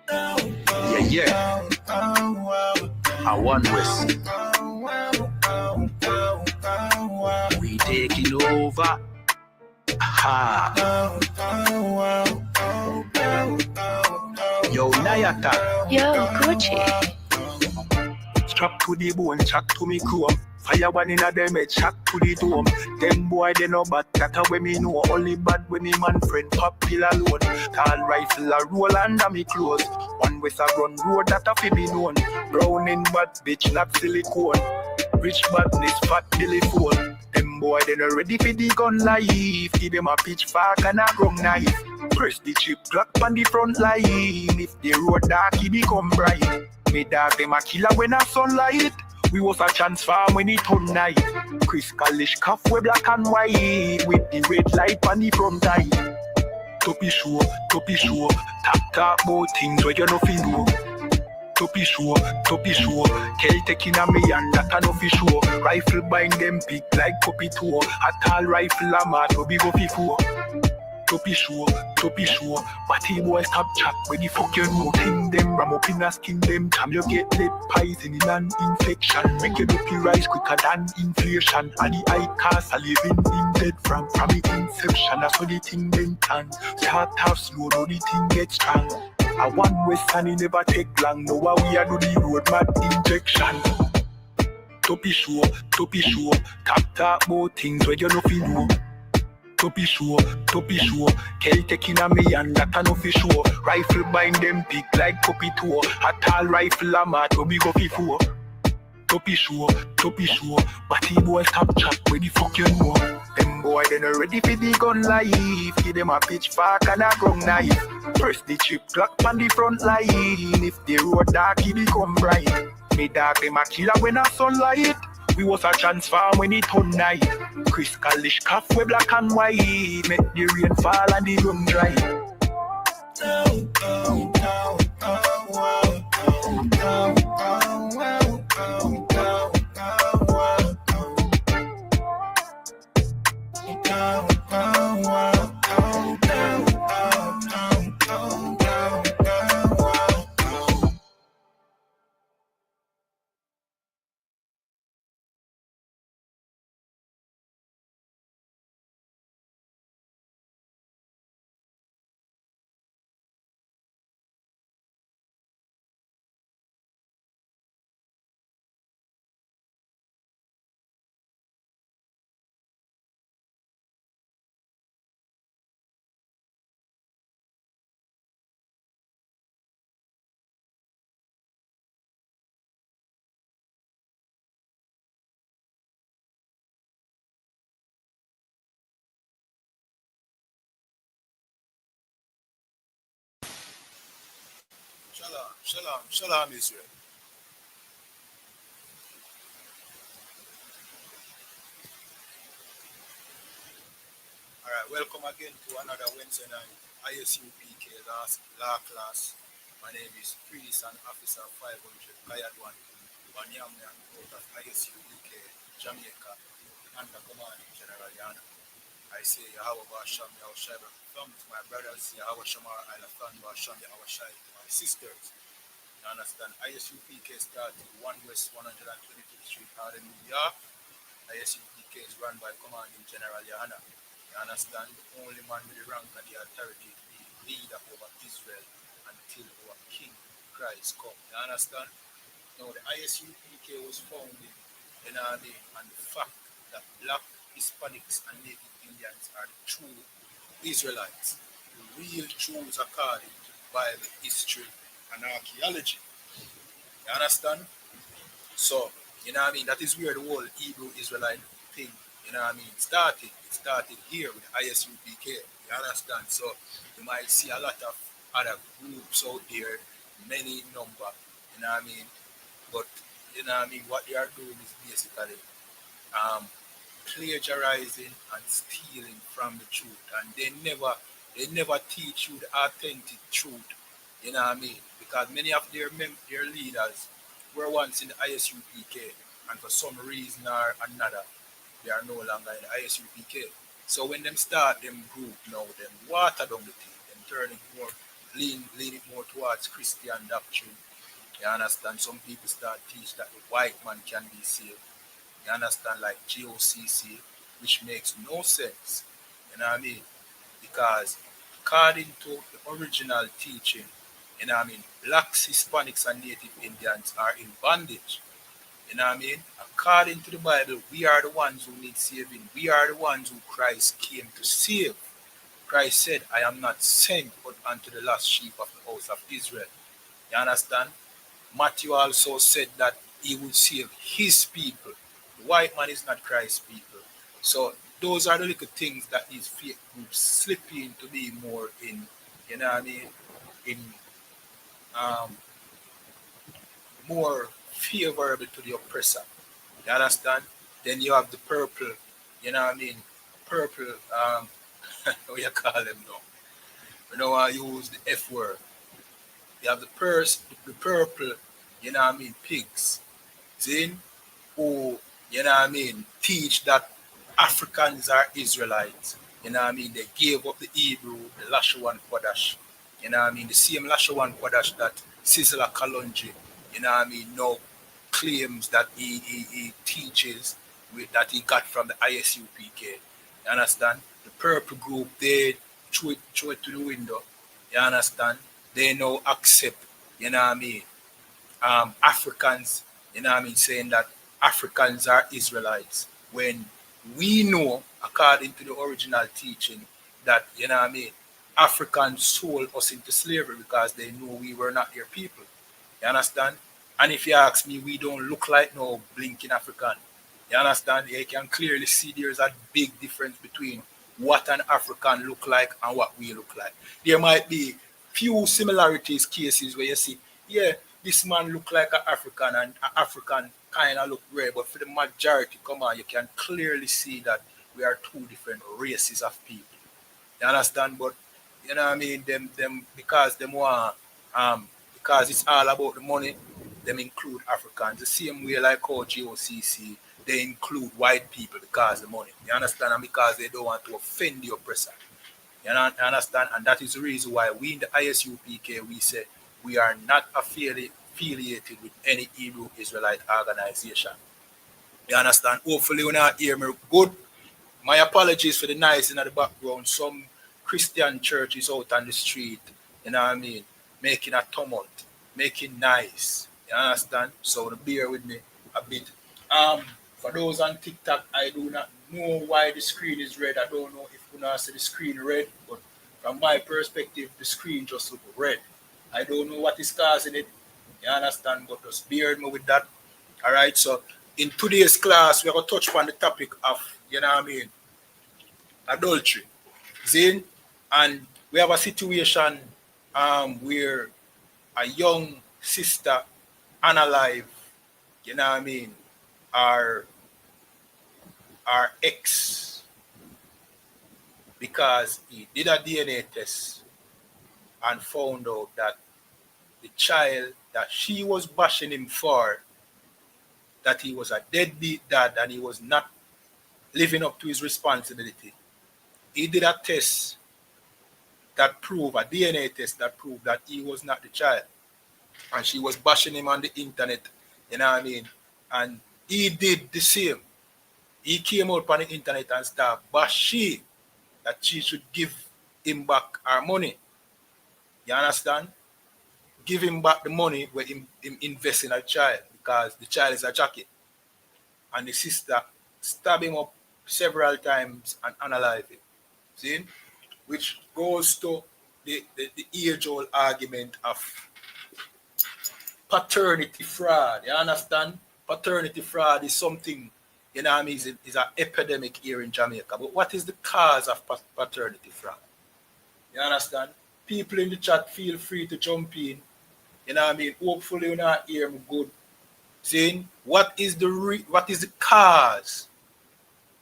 Yeah. I want West. We taking over. Ha. Yo, Nayata. Yo, Gucci. Strap to the bone, chat to me chrome. Fire one in a them head, chat to the dome. Them boy they know bad, that a way me know. Only bad when me man friend pop pill alone. Tall rifle a roll under me clothes. One with a run road that a fi be known. Brown in bad bitch, not silicone. Rich badness, fat belly phone. Them boy they not ready for the gun life. Give them a pitchfork and a grum knife. Press the chip clock on the front line. If the road dark, he become bright. Me dog them a killer when a sunlight. We was a chance farm when it turn night. Chris Kalish calf we black and white. With the red light on the front eye. Toppy show. Tap about things where you nothing do. Toppy show. Kel taking a me and that a no fi show. Rifle bind them big like puppy toe. A tall rifle a mat to be go fi four. Toppy show. Batty boy stop chat when the fuck you know. Thing them ram up in a skin them. Time you get lead poison in an infection. Make your dopey rise quicker than inflation. And the eye cast a living in dead from the inception. That's how the thing then turn. Start off slow, now the thing get strong. I want West and it never take long. Now we are do the road mad injection. Toppy show. Talk about things where you know fi know. Toppy show. Kel taking a me and that a no fi show. Rifle bind them big like puppy toe. A tall rifle a mat to be go fi four. Toppy show. Batty boy stop chat where the fuck you know. Them boy they not ready for the gun life. Give them a pitchfork and a grum knife. Press the chip clock on the front line. If the road dark he become bright. Me dog them a killer when a sunlight. We was a chance farm when it turn night. Chris Kalish calf we black and white. Make the rain fall and the rum dry. Shalom, Israel. Alright, welcome again to another Wednesday night ISUPK law class. My name is Priest and Officer 500 Kayadwan, Banyamia out of ISUPK, Jamaica, under command General YAHANNA. I say Yahweh Basham Yahushai, come to my brothers, Yahweh Shamar, Ilafan Basham Yahushai, my sisters. You understand? ISUPK started 1 West 125th Street, Harlem, New York. ISUPK is run by Commanding General YAHANNA. You understand? The only man with the rank and the authority to be leader over Israel until our King Christ come. You understand? Now the ISUPK was founded in our day on the fact that black, Hispanics and Native Indians are the true Israelites. The real Jews according to the Bible, history, and archaeology. You understand? So, you know what I mean? That is where the whole Hebrew Israelite thing, you know what I mean, started. It started here with ISUPK. You understand? So, you might see a lot of other groups out there, many number, you know what I mean? But, you know what I mean? What they are doing is basically plagiarizing and stealing from the truth. And they never teach you the authentic truth. You know what I mean? Because many of their leaders were once in the ISUPK, and for some reason or another, they are no longer in the ISUPK. So when them start them group now, them water down the thing, them turn it more lean it more towards Christian doctrine. You understand? Some people start teach that the white man can be saved. You understand? Like GOCC, which makes no sense. You know what I mean? Because according to the original teaching, you know what I mean, blacks, Hispanics, and Native Indians are in bondage. You know what I mean? According to the Bible, we are the ones who need saving. We are the ones who Christ came to save. Christ said, I am not sent but unto the lost sheep of the house of Israel. You understand? Matthew also said that he would save his people. The white man is not Christ's people. So those are the little things that these fake groups slip in to be more in, you know what I mean, in more favorable to the oppressor. You understand? Then you have the purple, you know what I mean, purple, what you call them now? You know, I use the F word. You have the purple, you know what I mean, pigs. See? Who, you know what I mean, teach that Africans are Israelites. You know what I mean? They gave up the Hebrew, the Lashawan Kodash. You know what I mean? The same Lashawan Kodash that Sizzla Kalonji, you know what I mean, now claims that he teaches that he got from the ISUPK. You understand? The purple group, they throw it to the window. You understand? They now accept, you know what I mean, Africans, you know what I mean, saying that Africans are Israelites. When we know, according to the original teaching, that, you know what I mean, Africans sold us into slavery because they knew we were not their people. You understand? And if you ask me, we don't look like no blinking African. You understand? You can clearly see there's a big difference between what an African look like and what we look like. There might be few similarities cases where you see, yeah, this man look like an African and an African kind of look red, but for the majority, come on, you can clearly see that we are two different races of people. You understand? But you know what I mean, them because them want because it's all about the money, them include Africans. The same way like how GOCC, they include white people because of the money. You understand? And because they don't want to offend the oppressor. You understand? And that is the reason why we in the ISUPK, we say we are not affiliated with any Hebrew Israelite organization. You understand? Hopefully you not hear me good. My apologies for the noise in the background. Some Christian churches out on the street, you know what I mean, making a tumult, making noise. You understand? So bear with me a bit. For those on TikTok, I do not know why the screen is red. I don't know if you know see the screen red, but from my perspective, the screen just look red. I don't know what is causing it. You understand? But just bear with me with that. All right. So in today's class, we're gonna touch upon the topic of, you know what I mean, adultery. See? And we have a situation where a young sister, Unalive, you know what I mean, our ex, because he did a DNA test and found out that the child that she was bashing him for, that he was a deadbeat dad and he was not living up to his responsibility. He did a test that proved, a DNA test that proved that he was not the child. And she was bashing him on the internet, you know what I mean? And he did the same. He came out on the internet and started bashing that she should give him back her money. You understand? Give him back the money where him invest in a child because the child is a jacket. And the sister stabbed him up several times and analyzed it. See? Which goes to the age-old argument of paternity fraud. You understand? Paternity fraud is something, you know what I mean, is an epidemic here in Jamaica. But what is the cause of paternity fraud? You understand? People in the chat, feel free to jump in. You know what I mean? Hopefully you're not hear me good. Saying, what is the cause,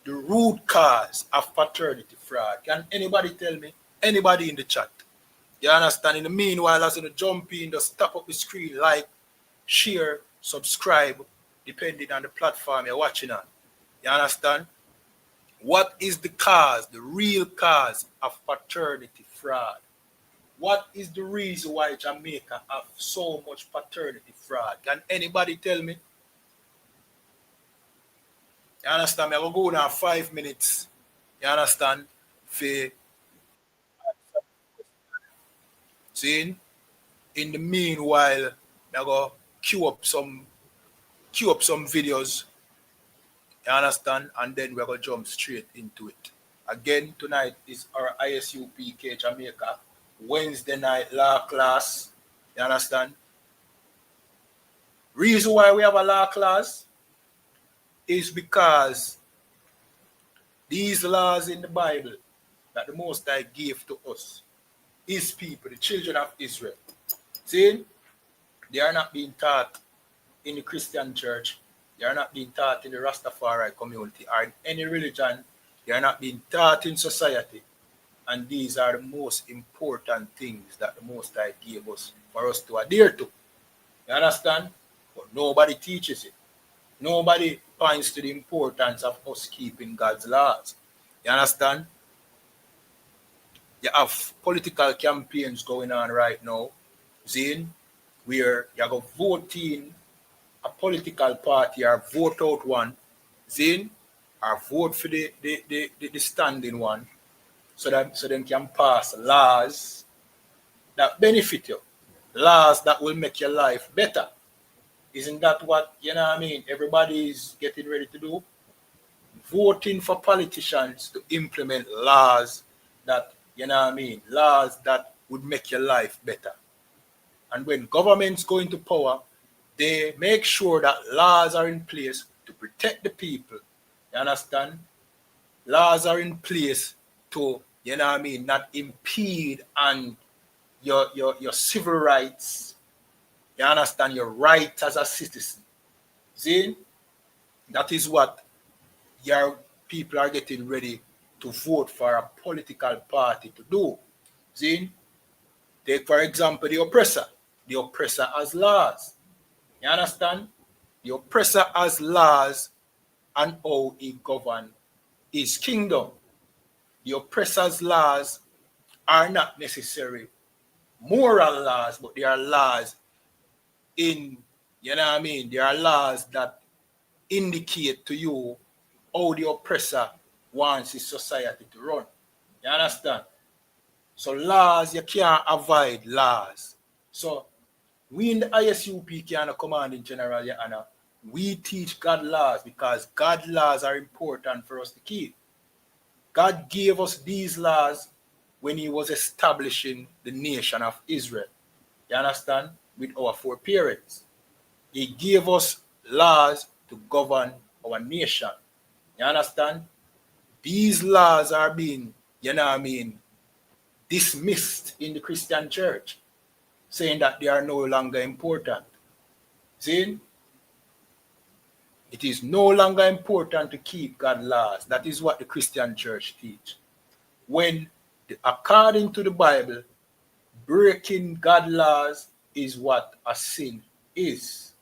the root cause of paternity fraud? Can anybody tell me? Anybody in the chat? You understand? In the meanwhile, as you jump in, just tap up the screen, like, share, subscribe, depending on the platform you're watching on. You understand? What is the cause, the real cause of paternity fraud? What is the reason why Jamaica have so much paternity fraud? Can anybody tell me? You understand? I'm going to go now 5 minutes. You understand? For seeing. In the meanwhile, I'm going to queue up some videos. You understand? And then we're going to jump straight into it. Again, tonight is our ISUPK Jamaica Wednesday night law class. You understand? Reason why we have a law class is because these laws in the Bible that the Most High gave to us, His people, the children of Israel, see, they are not being taught in the Christian church. They are not being taught in the Rastafari community or in any religion. They are not being taught in society. And these are the most important things that the Most High gave us for us to adhere to. You understand? But nobody teaches it. Nobody points to the importance of us keeping God's laws. You understand? You have political campaigns going on right now, Zane, where you go vote in a political party or vote out one, Zane, or vote for the standing one, so them can pass laws that benefit you, laws that will make your life better. Isn't that what, everybody is getting ready to do? Voting for politicians to implement laws that, laws that would make your life better. And when governments go into power, they make sure that laws are in place to protect the people. You understand? Laws are in place to, not impede on your civil rights. You understand? Your rights as a citizen. See? That is what your people are getting ready to vote for a political party to do. See? Take, for example, the oppressor. The oppressor has laws. You understand? The oppressor has laws and how he governs his kingdom. The oppressor's laws are not necessarily moral laws, but they are laws in, they are laws that indicate to you how the oppressor wants his society to run. You understand? So laws, you can't avoid laws. So we in the ISUPK and the Commanding General, YAHANNA, we teach God laws because God laws are important for us to keep. God gave us these laws when He was establishing the nation of Israel. You understand? With our foreparents. He gave us laws to govern our nation. You understand? These laws are being, dismissed in the Christian church, saying that they are no longer important. See? It is no longer important to keep God's laws. That is what the Christian church teach. When, according to the Bible, breaking God's laws is what a sin is.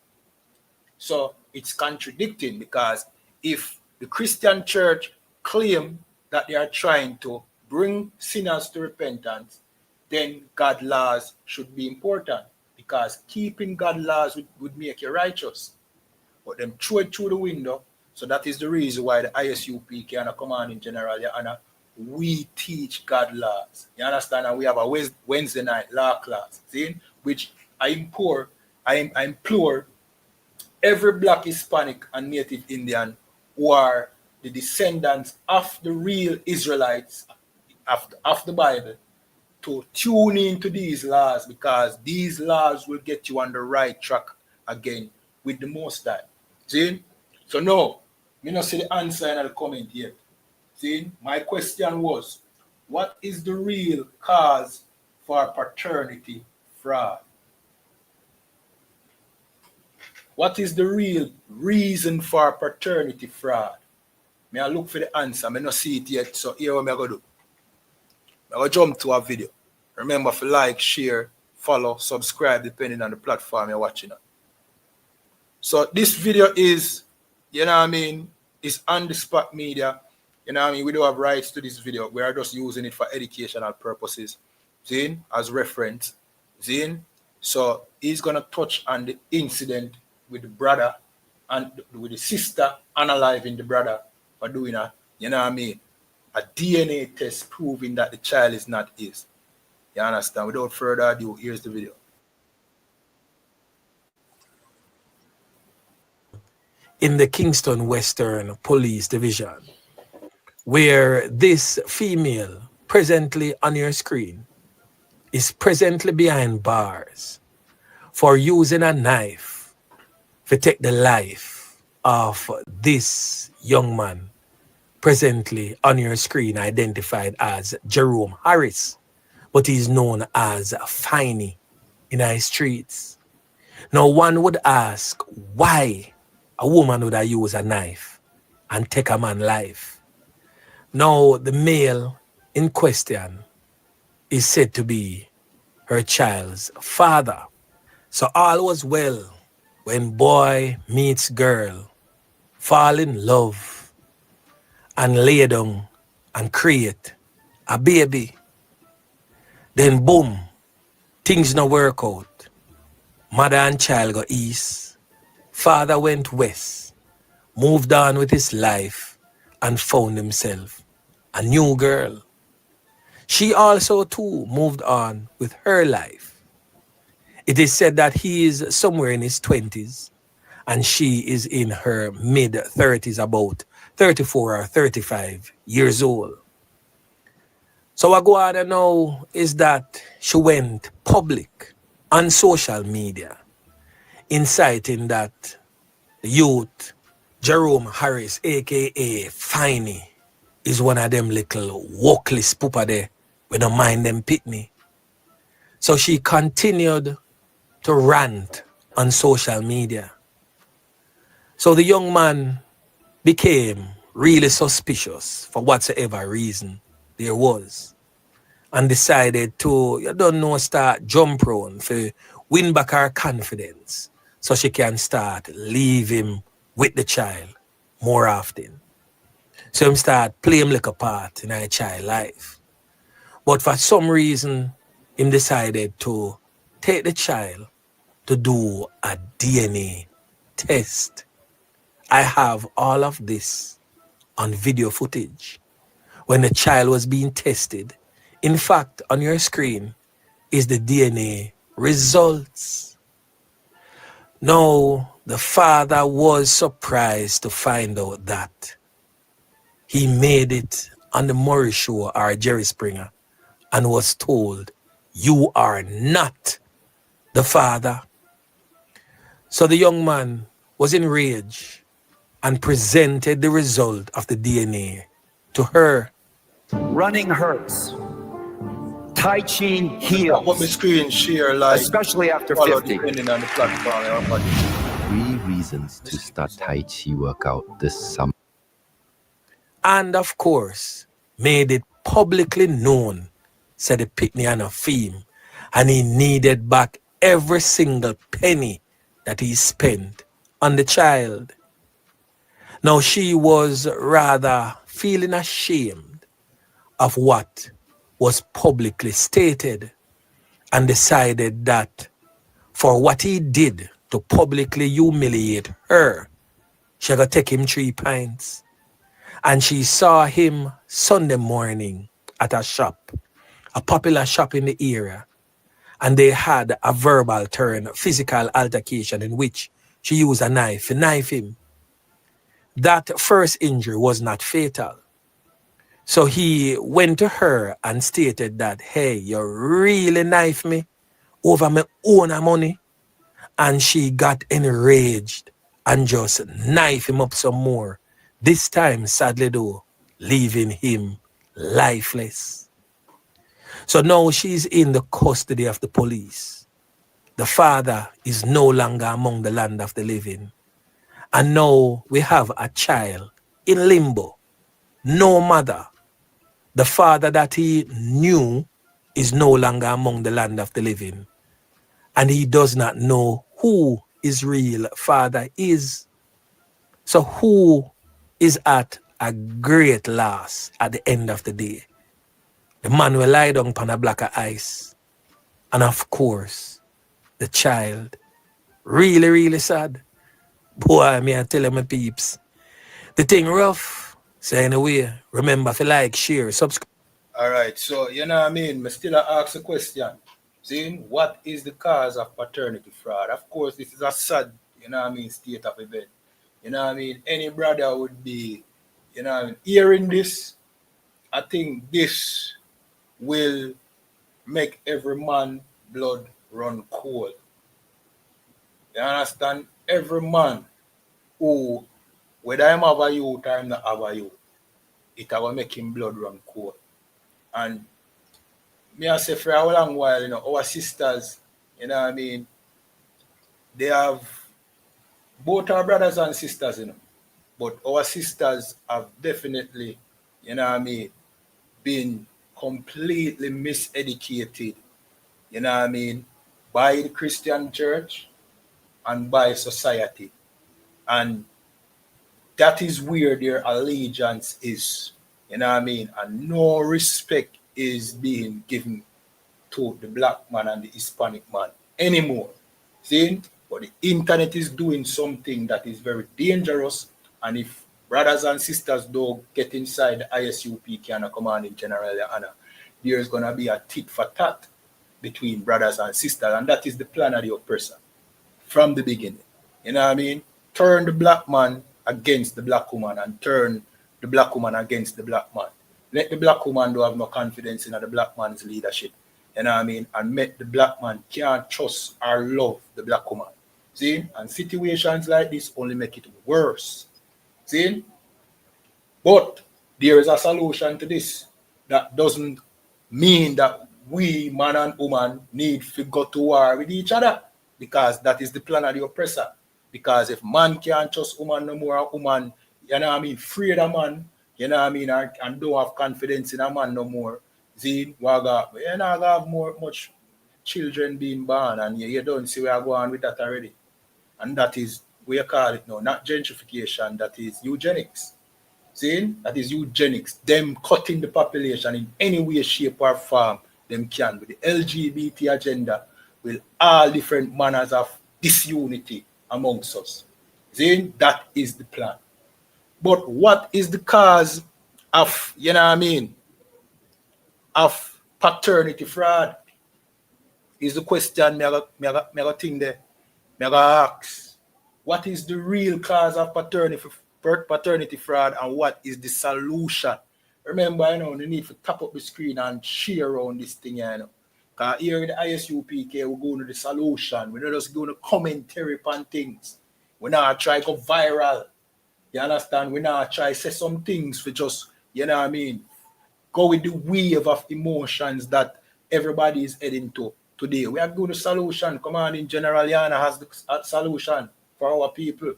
So it's contradicting, because if the Christian church claim that they are trying to bring sinners to repentance, then God's laws should be important, because keeping God's laws would make you righteous. But them throw it through the window. So that is the reason why the ISUPK and the Commanding General, YAHANNA, we teach God laws. You understand? And we have a Wednesday night law class, see? Which I implore every Black, Hispanic, and Native Indian who are the descendants of the real Israelites of the Bible to tune into these laws, because these laws will get you on the right track again with the Most High. See? So no, me not see the answer in the comment yet. See? My question was, what is the real cause for paternity fraud? What is the real reason for paternity fraud? Me I look for the answer. Me not see it yet. So here what me going to do. I'm going to jump to a video. Remember to like, share, follow, subscribe, depending on the platform you're watching on. So this video is, is on the Spot Media. We don't have rights to this video. We are just using it for educational purposes. Zin, as reference. Zin. So he's gonna touch on the incident with the brother and with the sister analyzing the brother for doing a, you know what I mean, a DNA test proving that the child is not his. You understand? Without further ado, here's the video. In the Kingston Western Police Division, where this female presently on your screen is presently behind bars for using a knife to take the life of this young man presently on your screen, identified as Jerome Harris, but he's known as Finey in our streets. Now, one would ask why a woman would use a knife and take a man's life. Now, the male in question is said to be her child's father. So all was well when boy meets girl, fall in love, and lay down and create a baby. Then boom, things no work out. Mother and child go east. Father went west, moved on with his life, and found himself a new girl. She also too moved on with her life. It is said that he is somewhere in his 20s and she is in her mid-30s, about 34 or 35 years old. So what go on now is that she went public on social media, inciting that the youth, Jerome Harris, aka Finey, is one of them little walkless poopa there. We don't mind them pitney. So she continued to rant on social media. So the young man became really suspicious for whatsoever reason there was, and decided to, you don't know, start jump round for win back her confidence so she can start leave him with the child more often. So him start playing like a part in her child life. But for some reason, him decided to take the child to do a DNA test. I have all of this on video footage when the child was being tested. In fact, on your screen is the DNA results. Now, the father was surprised to find out that he made it on the Murray Show or Jerry Springer and was told, "You are not the father." So the young man was enraged and presented the result of the DNA to her. Running hurts. Tai Chi What the heals, screen share like, especially after follow 50. depending on the platform. 3 reasons to start Tai Chi workout this summer. And of course, made it publicly known, said the pitney and a theme, and he needed back every single penny that he spent on the child. Now she was rather feeling ashamed of what was publicly stated and decided that for what he did to publicly humiliate her, she got to take him 3 pints. And she saw him Sunday morning at a shop, a popular shop in the area, and they had a verbal turn, physical altercation in which she used a knife to knife him. That first injury was not fatal. So he went to her and stated that, "Hey, you really knife me over my own money." And she got enraged and just knife him up some more. This time, sadly though, leaving him lifeless. So now she's in the custody of the police. The father is no longer among the land of the living. And now we have a child in limbo, no mother. The father that he knew is no longer among the land of the living. And he does not know who his real father is. So who is at a great loss at the end of the day? The man will lie down upon a block of ice. And of course, the child, really, really sad. Boy, me I tell you, my peeps. The thing rough. So anyway, remember to like, share, subscribe. All right, so you know what I mean? I still ask a question. See, what is the cause of paternity fraud? Of course, this is a sad, you know what I mean, state of event. You know what I mean? Any brother would be, you know what I mean, hearing this. I think this will make every man blood run cold. You understand? Every man who, whether I'm have a youth or I'm not have a youth, it will make him blood run cold. And me I say for a long while, you know, our sisters, you know what I mean, they have both our brothers and sisters, you know, but our sisters have definitely, you know what I mean, been completely miseducated, you know what I mean, by the Christian church and by society. And that is where their allegiance is, you know what I mean, and no respect is being given to the black man and the Hispanic man anymore. See? But the internet is doing something that is very dangerous, and if brothers and sisters don't get inside the ISUPK and a commanding general, YAHANNA, there's going to be a tit for tat between brothers and sisters, and that is the plan of the oppressor from the beginning. You know what I mean? Turn the black man against the black woman and turn the black woman against the black man. Let the black woman don't have no confidence in the black man's leadership. You know what I mean? And make the black man can't trust or love the black woman. See? And situations like this only make it worse. See? But there is a solution to this. That doesn't mean that we, man and woman, need to go to war with each other, because that is the plan of the oppressor. Because if man can't trust woman no more, woman, you know what I mean, afraid of man, you know what I mean, and don't have confidence in a man no more, see, you're not going to have much children being born, and you don't see where I go on with that already. And that is, we call it now, not gentrification, that is eugenics. See, that is eugenics. Them cutting the population in any way, shape, or form, them can. With the LGBT agenda, with all different manners of disunity amongst us. See, that is the plan. But what is the cause of, you know what I mean, of paternity fraud? Is the question me I think there. Me I ask, what is the real cause of paternity fraud, and what is the solution? Remember, you know, you need to tap up the screen and share around this thing, you know. Because here in the ISUPK, we're going to the solution. We're not just going to commentary on things. We're not try to go viral. You understand? We're not try to say some things for just, you know what I mean, go with the wave of emotions that everybody is heading to today. We are going to solution. Commanding General YAHANNA has the solution for our people.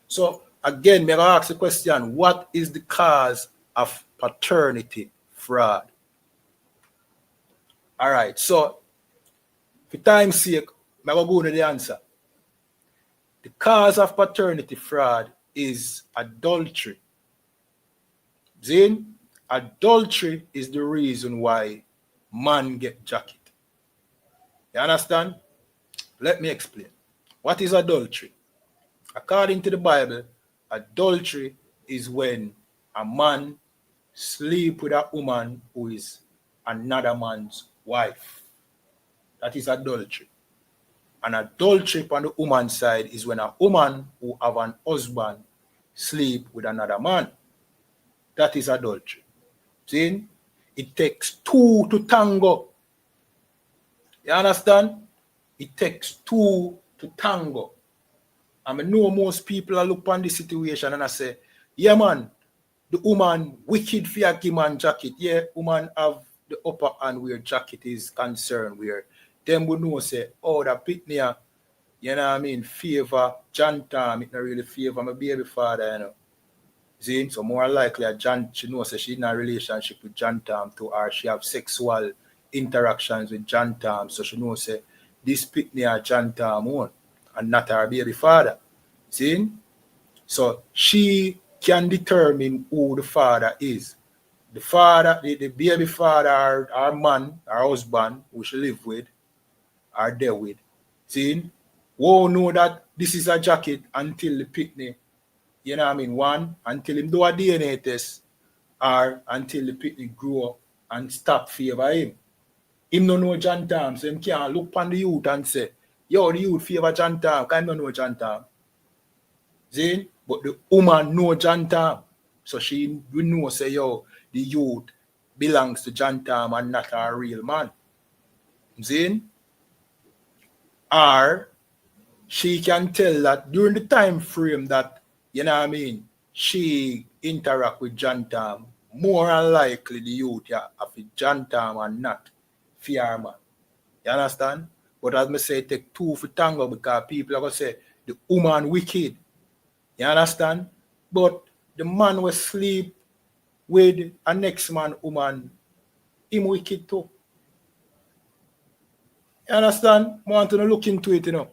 So again, may I ask the question, what is the cause of paternity fraud? All right, so for time's sake, I'm going to go to the answer. The cause of paternity fraud is adultery. Zane, adultery is the reason why man get jacket. You understand? Let me explain. What is adultery? According to the Bible, adultery is when a man sleep with a woman who is another man's wife. That is adultery. And adultery on the woman's side is when a woman who have an husband sleep with another man. That is adultery. See? It takes two to tango. You understand? It takes two to tango. I know most people are look on this situation and I say, yeah man, the woman wicked for a man jacket. Yeah, woman have the upper hand where jacket is concerned, where them would know say, oh, that pitney, you know what I mean, favor John Tom, it not really favor my baby father, you know. See, so more likely she knows that she's in a relationship with John Tom to her, she have sexual interactions with John Tom, so she knows that this pitney are John Tom own and not her baby father. See? So she can determine who the father is the father, the baby father, our man, our husband, who she live with, are there with. See, won't know that this is a jacket until the picnic, you know what I mean, one, until him do a DNA test, or until the picnic grow up and stop favor him. Him no know John Tam, so him can't look on the youth and say, yo, the youth favor John Tam, because him no know John Tam. See? But the woman know John Tam. So she will know, say, yo, the youth belongs to John Tam and not a real man. See? Or she can tell that during the time frame that, you know what I mean, she interact with John Tam, more than likely the youth of John Tam and not FIRME. You understand? But as I say, take two for tango because people are going to say the woman wicked. You understand? But the man will sleep with a next man woman, him wicked too. You understand? I want to look into it, you know.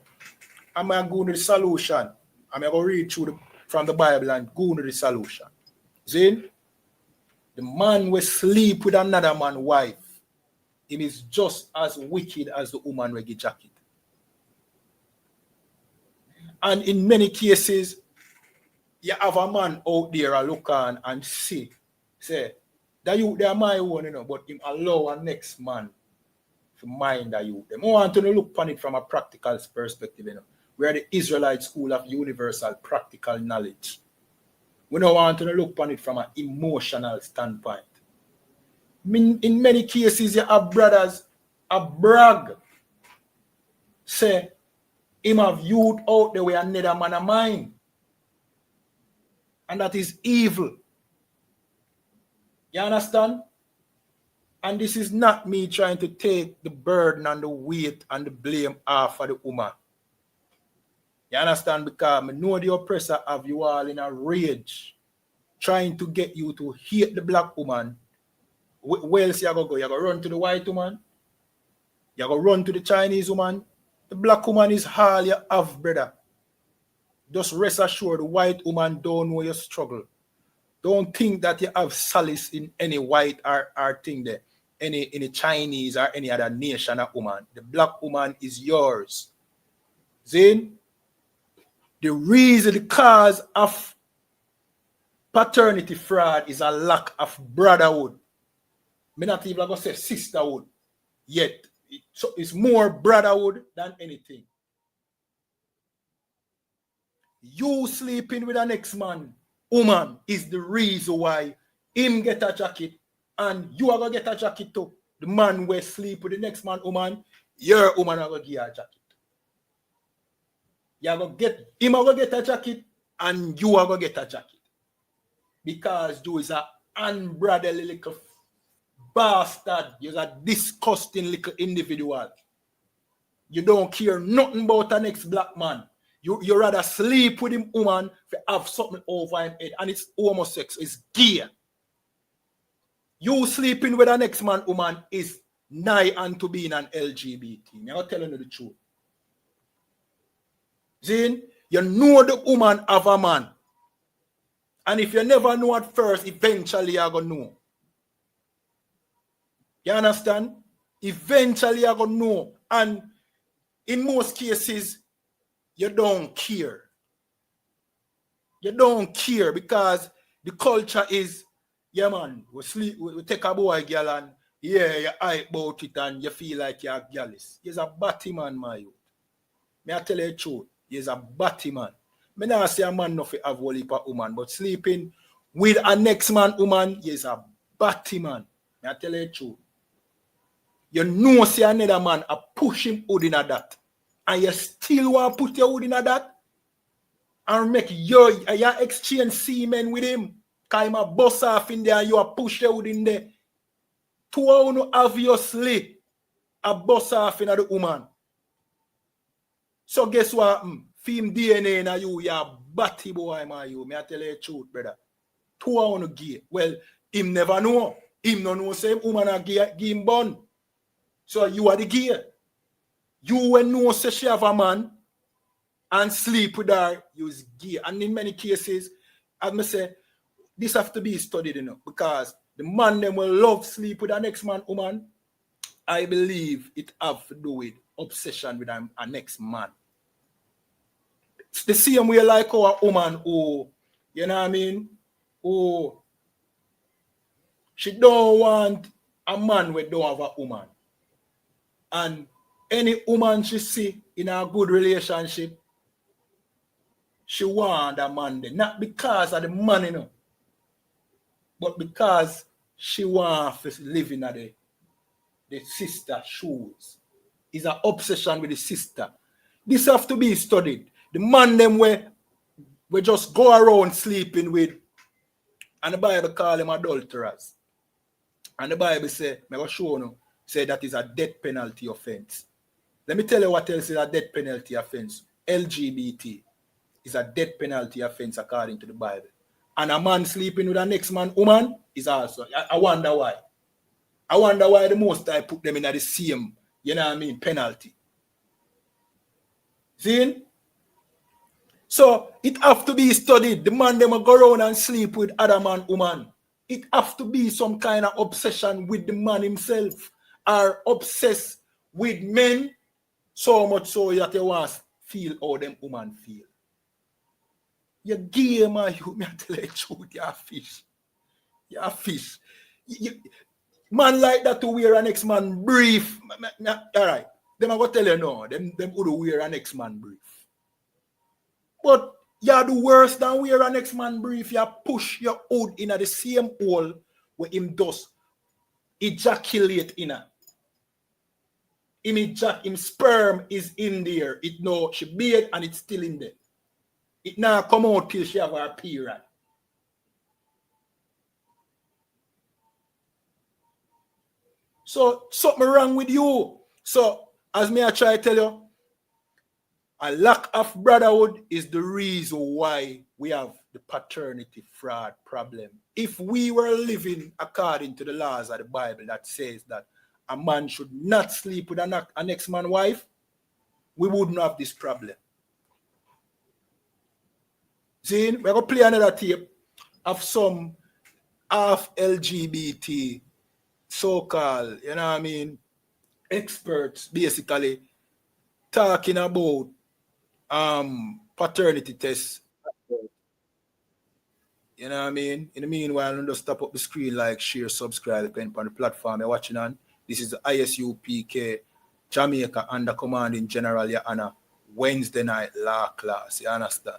I'm going to go to the solution. I'm going to read through from the Bible and go to the solution. See? The man will sleep with another man's wife. It is just as wicked as the woman will get jacket. And in many cases, you have a man out there a look on and see, say, that you they are my own, you know, but him allow a next man to mind that you. They want to look upon it from a practical perspective, you know. We are the Israelite school of universal practical knowledge. We don't want to look upon it from an emotional standpoint. In many cases, you have brothers a brag. Say, him have youth out there where another man of mine. And that is evil. You understand? And this is not me trying to take the burden and the weight and the blame off of the woman. You understand? Because I know the oppressor have you all in a rage, trying to get you to hate the black woman. Where else you going to go? You going to run to the white woman? You going to run to the Chinese woman? The black woman is all you have, brother. Just rest assured, the white woman don't know your struggle. Don't think that you have solace in any white or thing there, any Chinese or any other nation of woman. The black woman is yours. Then the reason, the cause of paternity fraud is a lack of brotherhood. Me not even going to say sisterhood yet. So it's more brotherhood than anything. You sleeping with an ex-man, woman, is the reason why him get a jacket and you are going to get a jacket too. The man will sleep with the next man, woman, your woman are going to get a jacket. You are going to get, him are going to get a jacket and you are going to get a jacket. Because you is a unbrotherly little bastard. You're a disgusting little individual. You don't care nothing about a next black man. You rather sleep with him woman to have something over him head, and it's homosexual, it's gay. You sleeping with an next man woman is nigh unto being an LGBT. I'm not telling you the truth. Zin, you know the woman of a man. And if you never know at first, eventually you're going to know. You understand? Eventually you're going to know. And in most cases, you don't care. You don't care because the culture is, yeah man, we take a boy girl and yeah, you hype about it and you feel like you're jealous. He's a batty man, my youth. May I tell you the truth? He's a batty man. Me not say a man not have a heap of woman, but sleeping with a next man woman, he's a batty man. May I tell you the truth? You know say another man a push him hood in that. And you still want to put your hood in that and make your exchange semen with him. Because him a bust off in there and you a push your hood in there. Two obviously a bust off in the woman. So guess what? Film DNA na you a batty boy, man. You. May I tell you the truth, brother. Two on gay. Well, him never know. Him no know say woman a gay, give him bun. So you are the gay. You will know say she have a man and sleep with her, you is gay. And in many cases, as I say, this have to be studied, you know, because the man them will love sleep with a next man, woman. I believe it have to do with obsession with a next man. It's the same way like our woman who, you know what I mean, who she don't want a man who don't have a woman. And any woman she see in a good relationship, she want a man there. Not because of the money, you know, but because she want to live in the sister shoes. It's an obsession with the sister. This have to be studied. The man them we just go around sleeping with, and the Bible call them adulterers. And the Bible say, I will show you, say that is a death penalty offense. Let me tell you what else is a death penalty offense. LGBT is a death penalty offense according to the Bible. And a man sleeping with a next man, woman, is also. I wonder why. I wonder why the Most High put them in the same, you know what I mean, penalty. See? So it have to be studied. The man them go around and sleep with other man, woman. It have to be some kind of obsession with the man himself, or obsessed with men so much so that you want to feel how them woman feel. You gay man, you me tell you the truth, you're a fish. You're a fish. Man like that to wear an next man brief. All right. Them I go tell you no. Them would wear an next man brief. But you do worse than wear an next man brief. You push your hood in the same hole where him does ejaculate in her. Him sperm is in there. It no, she bathe and it's still in there. It now come out till she have her period. So something wrong with you. So as me I try to tell you, a lack of brotherhood is the reason why we have the paternity fraud problem. If we were living according to the laws of the Bible that says that a man should not sleep with a next man's wife, we wouldn't have this problem. See, we're going to play another tape of some half LGBT so-called, you know what I mean, experts basically talking about paternity tests. You know what I mean? In the meanwhile, I'm just stop up the screen, like, share, subscribe, depending on the platform you're watching on. This is the ISUPK Jamaica Under Commanding General YAHANNA Wednesday night law class. You understand?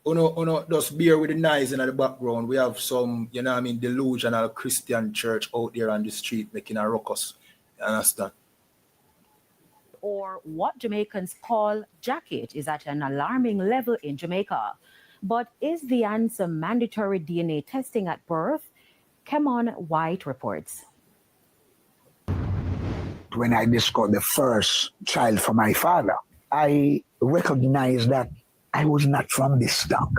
Uno, just bear with the noise in the background. We have some, you know what I mean, delusional Christian church out there on the street making a ruckus. You understand? Or what Jamaicans call jacket is at an alarming level in Jamaica. But is the answer mandatory DNA testing at birth? Kemon White reports. When I discovered the first child for my father, I recognized that I was not from this stock.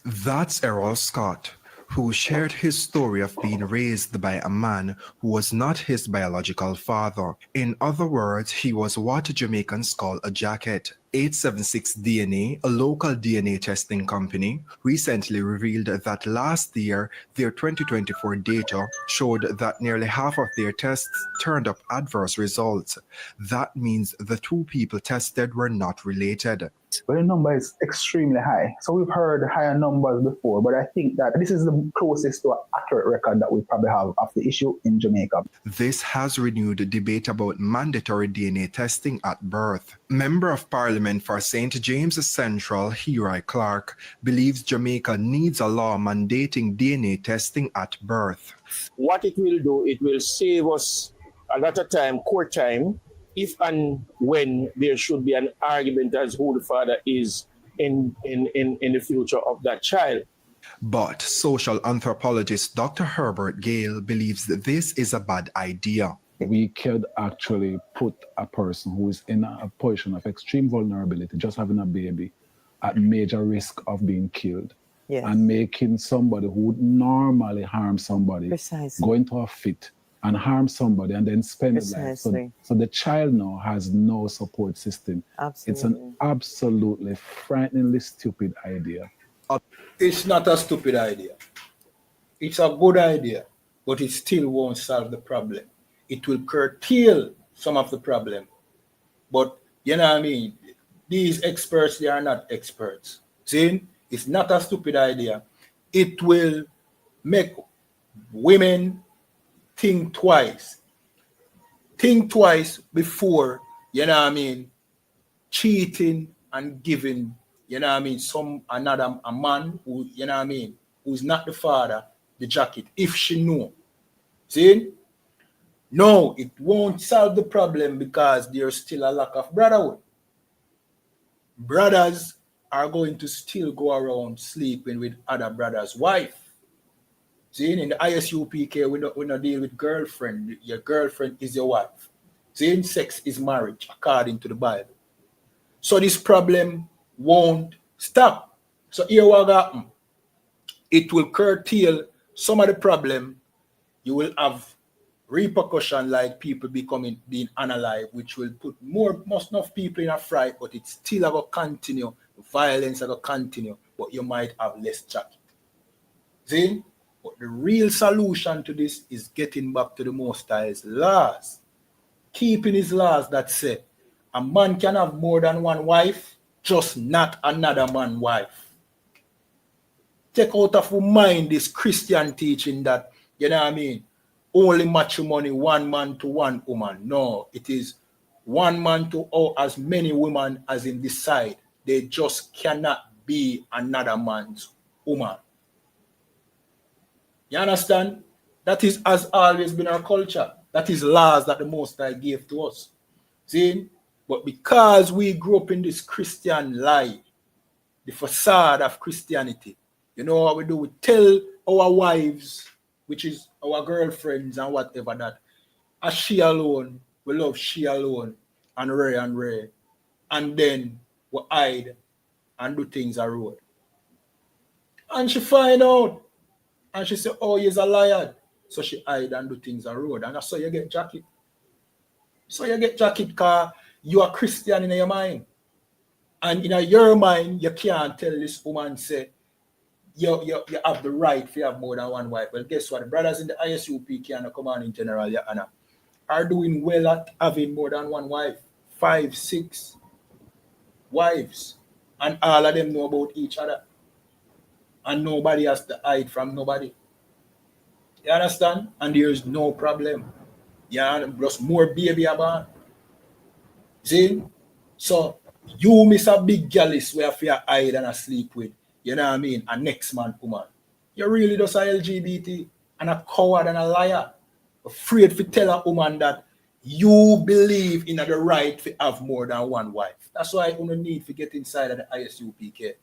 That's Errol Scott, who shared his story of being raised by a man who was not his biological father. In other words, he was what Jamaicans call a jacket. 876 DNA, a local DNA testing company, recently revealed that last year, their 2024 data showed that nearly half of their tests turned up adverse results. That means the two people tested were not related. But the number is extremely high. So we've heard higher numbers before, but I think that this is the closest to an accurate record that we probably have of the issue in Jamaica. This has renewed debate about mandatory DNA testing at birth. Member of Parliament for St. James Central, Hurai Clark, believes Jamaica needs a law mandating DNA testing at birth. What it will do, it will save us a lot of time, court time, if and when there should be an argument as who the father is in the future of that child. But social anthropologist Dr. Herbert Gale believes that this is a bad idea. We could actually put a person who is in a position of extreme vulnerability, just having a baby, at major risk of being killed. Yes. And making somebody who would normally harm somebody go into a fit and harm somebody and then spend his life. So the child now has no support system. Absolutely. It's an absolutely frighteningly stupid idea. It's not a stupid idea. It's a good idea, but it still won't solve the problem. It will curtail some of the problem. But you know what I mean? These experts, they are not experts. See, it's not a stupid idea. It will make women think twice. Think twice before, you know what I mean, cheating and giving, you know what I mean, a man who, you know what I mean, who's not the father, the jacket, if she know. See? No, it won't solve the problem because there's still a lack of brotherhood. Brothers are going to still go around sleeping with other brothers' wife. See, in the ISUPK, we don't deal with girlfriend. Your girlfriend is your wife. See, sex is marriage, according to the Bible. So this problem won't stop. So here what happen. It will curtail some of the problem. You will have repercussion like people being unalive, which will put most enough people in a fright, but it's still going to continue. The violence is going to continue, but you might have less jacket. See? But the real solution to this is getting back to the Most High's laws. Keeping his laws that say a man can have more than one wife, just not another man's wife. Take out of your mind this Christian teaching that, you know what I mean, only matrimony, one man to one woman. No, it is one man to as many women as in this side. They just cannot be another man's woman. You understand? That has always been our culture. That is laws that the Most High gave to us. See? But because we grew up in this Christian lie, the facade of Christianity, you know what we do? We tell our wives, which is our girlfriends and whatever, that as she alone, we love she alone, and Ray. And then we hide and do things a road. And she find out. And she say, oh, he's a liar. So she hide and do things a road. And that's how you get jacket. So you get jacket because you are Christian in your mind. And in your mind, you can't tell this woman, say, you have the right to have more than one wife. Well, guess what? The brothers in the ISUPK and the command in general, YAHANNA, are doing well at having more than one wife. 5, 6 wives. And all of them know about each other. And nobody has to hide from nobody. You understand? And there's no problem. Yeah, just more baby about. See? So you miss a big gallus where you hide and sleep with. You know what I mean? A next man woman. You really just a LGBT and a coward and a liar. Afraid to tell a woman that you believe in the right to have more than one wife. That's why you don't need to get inside of the ISUPK.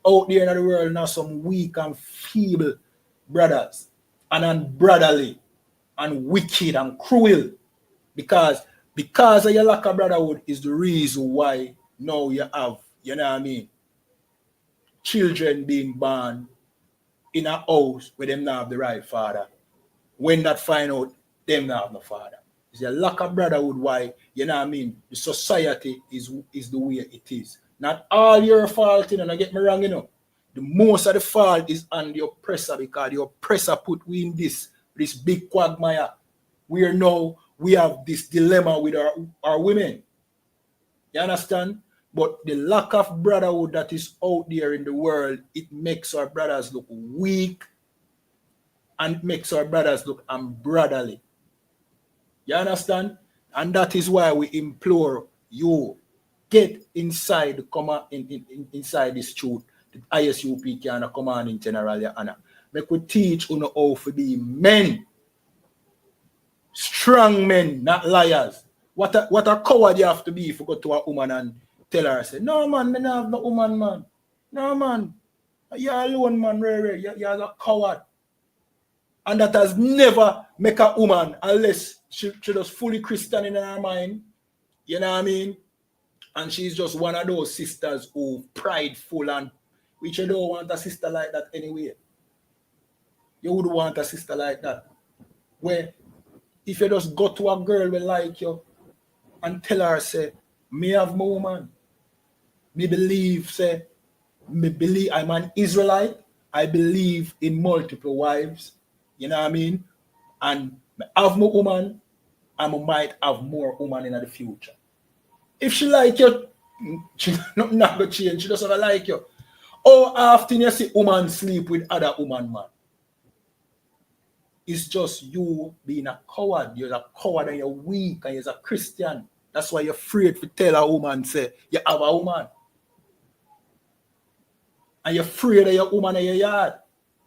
Out there in the world now, some weak and feeble brothers and unbrotherly and wicked and cruel. Because of your lack of brotherhood is the reason why now you have, you know what I mean, children being born in a house where them not have the right father. When that find out, them not have no father. It's a lack of brotherhood why, you know what I mean, the society is the way it is. Not all your fault, you know, don't get me wrong, you know. The most of the fault is on the oppressor because the oppressor put we in this big quagmire where now we have this dilemma with our women. You understand? But the lack of brotherhood that is out there in the world, it makes our brothers look weak and makes our brothers look unbrotherly. You understand? And that is why we implore you, get inside inside this truth, the ISUPK and the command in general, YAHANNA. Make we teach you how to be men. Strong men, not liars. What a coward you have to be if you go to a woman and tell her, say, no man, I don't have no woman, man. No man. You're alone, man, Ray. You're a coward. And that has never make a woman, unless she just fully Christian in her mind. You know what I mean? And she's just one of those sisters who prideful and which you don't want a sister like that anyway. You would want a sister like that. Where if you just go to a girl who like you and tell her, say, me have my woman. Me believe, I'm an Israelite. I believe in multiple wives. You know what I mean? And I have more woman, and I might have more woman in the future. If she like you, she not gonna change. She doesn't like you. How often you see woman sleep with other woman, man? It's just you being a coward. You're a coward and you're weak and you're a Christian. That's why you're afraid to tell a woman, say, you have a woman. And you're afraid of your woman in your yard.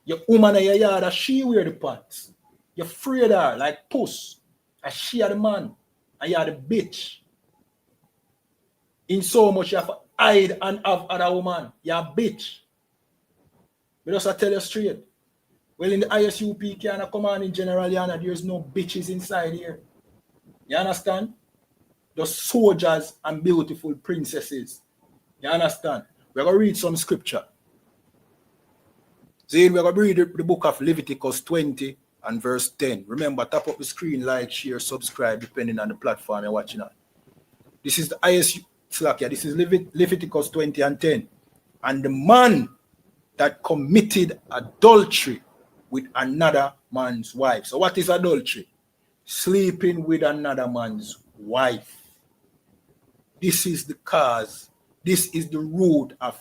Your woman in your yard, that she wear the pants. You're afraid of her, like puss. And she are the man. And you are the bitch. In so much you have to hide and have other woman. You're a bitch. But just I tell you straight. Well, in the ISUPK and a commanding general, there's no bitches inside here. You understand? Just soldiers and beautiful princesses. You understand? We're going to read some scripture. Then we're going to read the book of Leviticus 20 and verse 10. Remember, tap up the screen, like, share, subscribe, depending on the platform you're watching on. This is the ISUPK. This is Leviticus 20 and 10. And the man that committed adultery with another man's wife. So what is adultery? Sleeping with another man's wife. This is the cause. This is the root of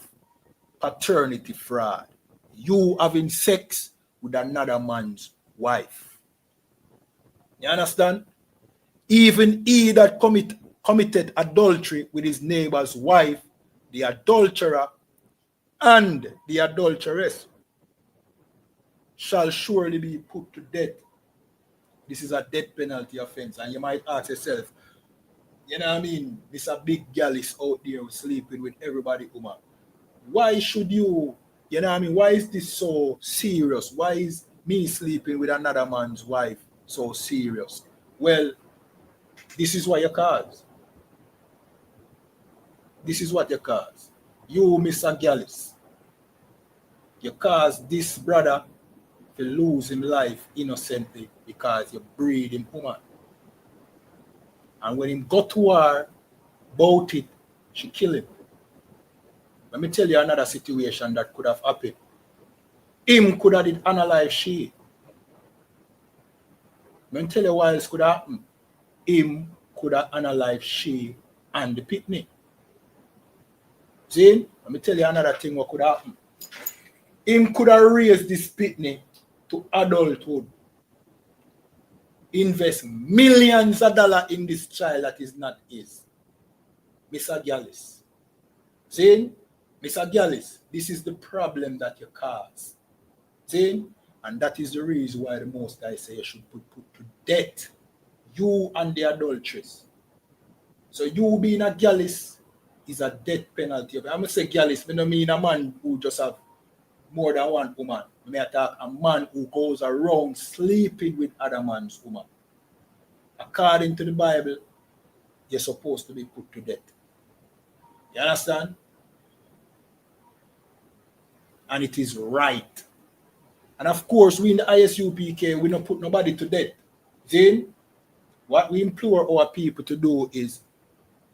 paternity fraud. You having sex with another man's wife. You understand? Even he that committed adultery with his neighbor's wife, the adulterer and the adulteress shall surely be put to death. This is a death penalty offense. And you might ask yourself, you know what I mean? This a big gallus out there sleeping with everybody, woman. Why should you know what I mean? Why is this so serious? Why is me sleeping with another man's wife so serious? Well, this is what you cause. This is what you cause. You, Mr. Gallus, you cause this brother to lose his life innocently because you breed him woman. And when he got to war about it, she killed him. Let me tell you another situation that could have happened. Him could have did Unalive she. Let me tell you why else could have happened. Him could have Unalive she and the pitney. See? Let me tell you another thing what could happen. Him could have raised this pitney to adulthood, invest millions of dollars in this child that is not his. Mr. Gallus. See? Mr. Gallus, this is the problem that you cause. See? And that is the reason why the Most High say you should put to death you and the adulteress. So you being a Gallus is a death penalty. I'm going to say Gallus, I don't mean a man who just have more than one woman. I may attack a man who goes around sleeping with other man's woman. According to the Bible, you're supposed to be put to death. You understand? And it is right. And of course, we in the ISUPK, we don't put nobody to death. Then, what we implore our people to do is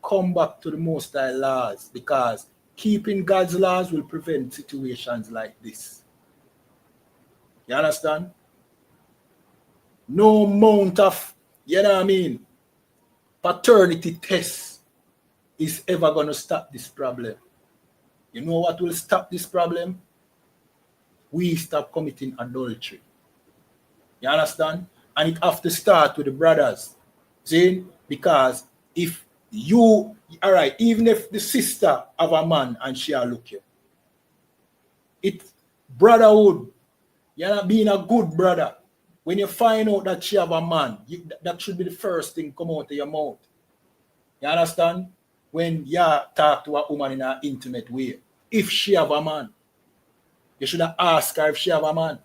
come back to the Most High laws, because keeping God's laws will prevent situations like this. You understand? No amount of, you know what I mean, paternity test is ever going to stop this problem. You know what will stop this problem? We stop committing adultery. You understand? And it have to start with the brothers. See? Because if you, all right, even if the sister have a man and she'll look you, it brotherhood, you're not being a good brother. When you find out that she have a man, that should be the first thing come out of your mouth. You understand? When you talk to a woman in an intimate way, if she have a man, you should have asked her if she have a man.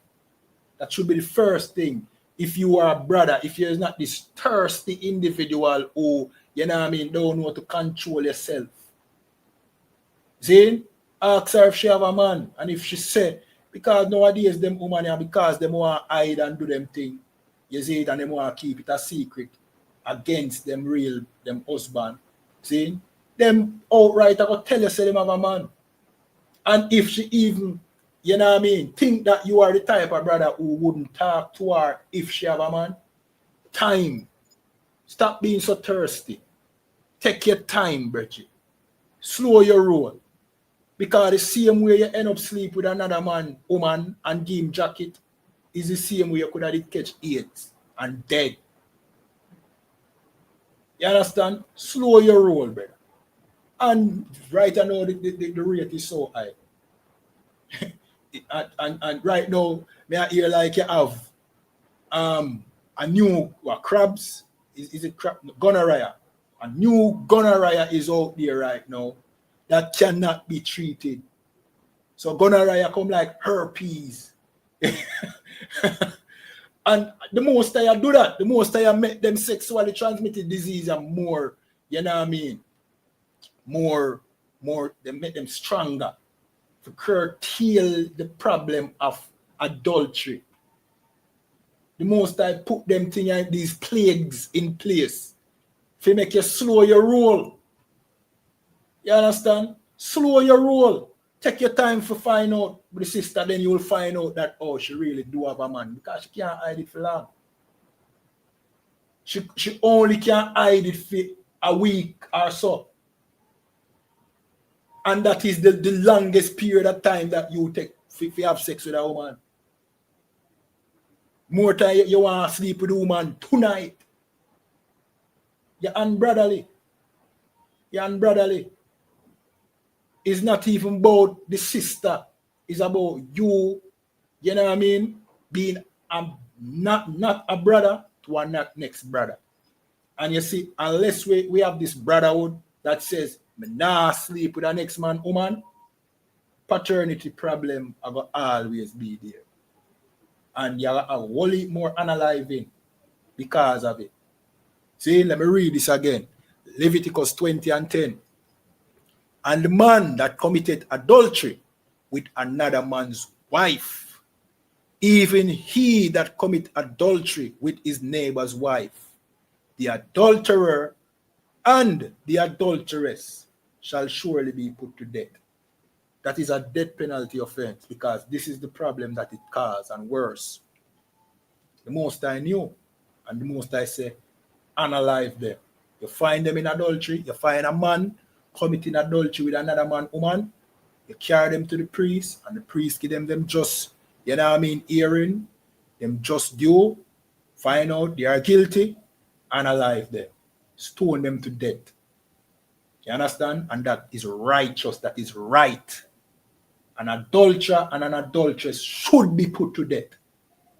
That should be the first thing. If you are a brother, if you're not this thirsty individual who, you know what I mean, don't know how to control yourself. Then ask her if she have a man. And if she say, because nowadays them women are because them want to hide and do them thing. You see it, and them want to keep it a secret against them real, them husband. See? Them outright I go tell you say them have a man. And if she even, you know what I mean, think that you are the type of brother who wouldn't talk to her if she have a man. Time. Stop being so thirsty. Take your time, Bridget. Slow your roll. Because the same way you end up sleep with another man, woman, and give him jacket is the same way you could have catch AIDS and dead. You understand? Slow your roll, brother. And right now the rate is so high. and right now, may I hear like you have a new crabs. Is it crab? Gonorrhea. A new gonorrhea is out there right now that cannot be treated. So gonorrhea come like herpes. And the most I do that, the most I make them sexually transmitted disease and more, you know what I mean? More, they make them stronger to curtail the problem of adultery. The most I put them thing these plagues in place to make you slow your roll. You understand? Slow your roll. Take your time to find out with the sister, then you will find out that, oh, she really do have a man because she can't hide it for long. She only can hide it for a week or so. And that is the longest period of time that you take if you have sex with a woman. More time you want to sleep with a woman tonight. You're unbrotherly. You're unbrotherly. It's not even about the sister. It's about you, you know what I mean? Being not a brother to a not next brother. And you see, unless we have this brotherhood that says, me nah sleep with a next man, woman, paternity problem are going to always be there. And you're a whole lot more unaliving because of it. See, let me read this again. Leviticus 20:10. And the man that committed adultery with another man's wife, even he that commit adultery with his neighbor's wife, the adulterer and the adulteress shall surely be put to death. That is a death penalty offense because this is the problem that it caused and worse. The most I knew and the most I say, unalive them. You find them in adultery, you find a man committing adultery with another man, woman, you carry them to the priest, and the priest give them just, you know what I mean, hearing, them just due, find out they are guilty, unalive them, stone them to death. You understand? And that is righteous, that is right. An adulterer and an adulteress should be put to death.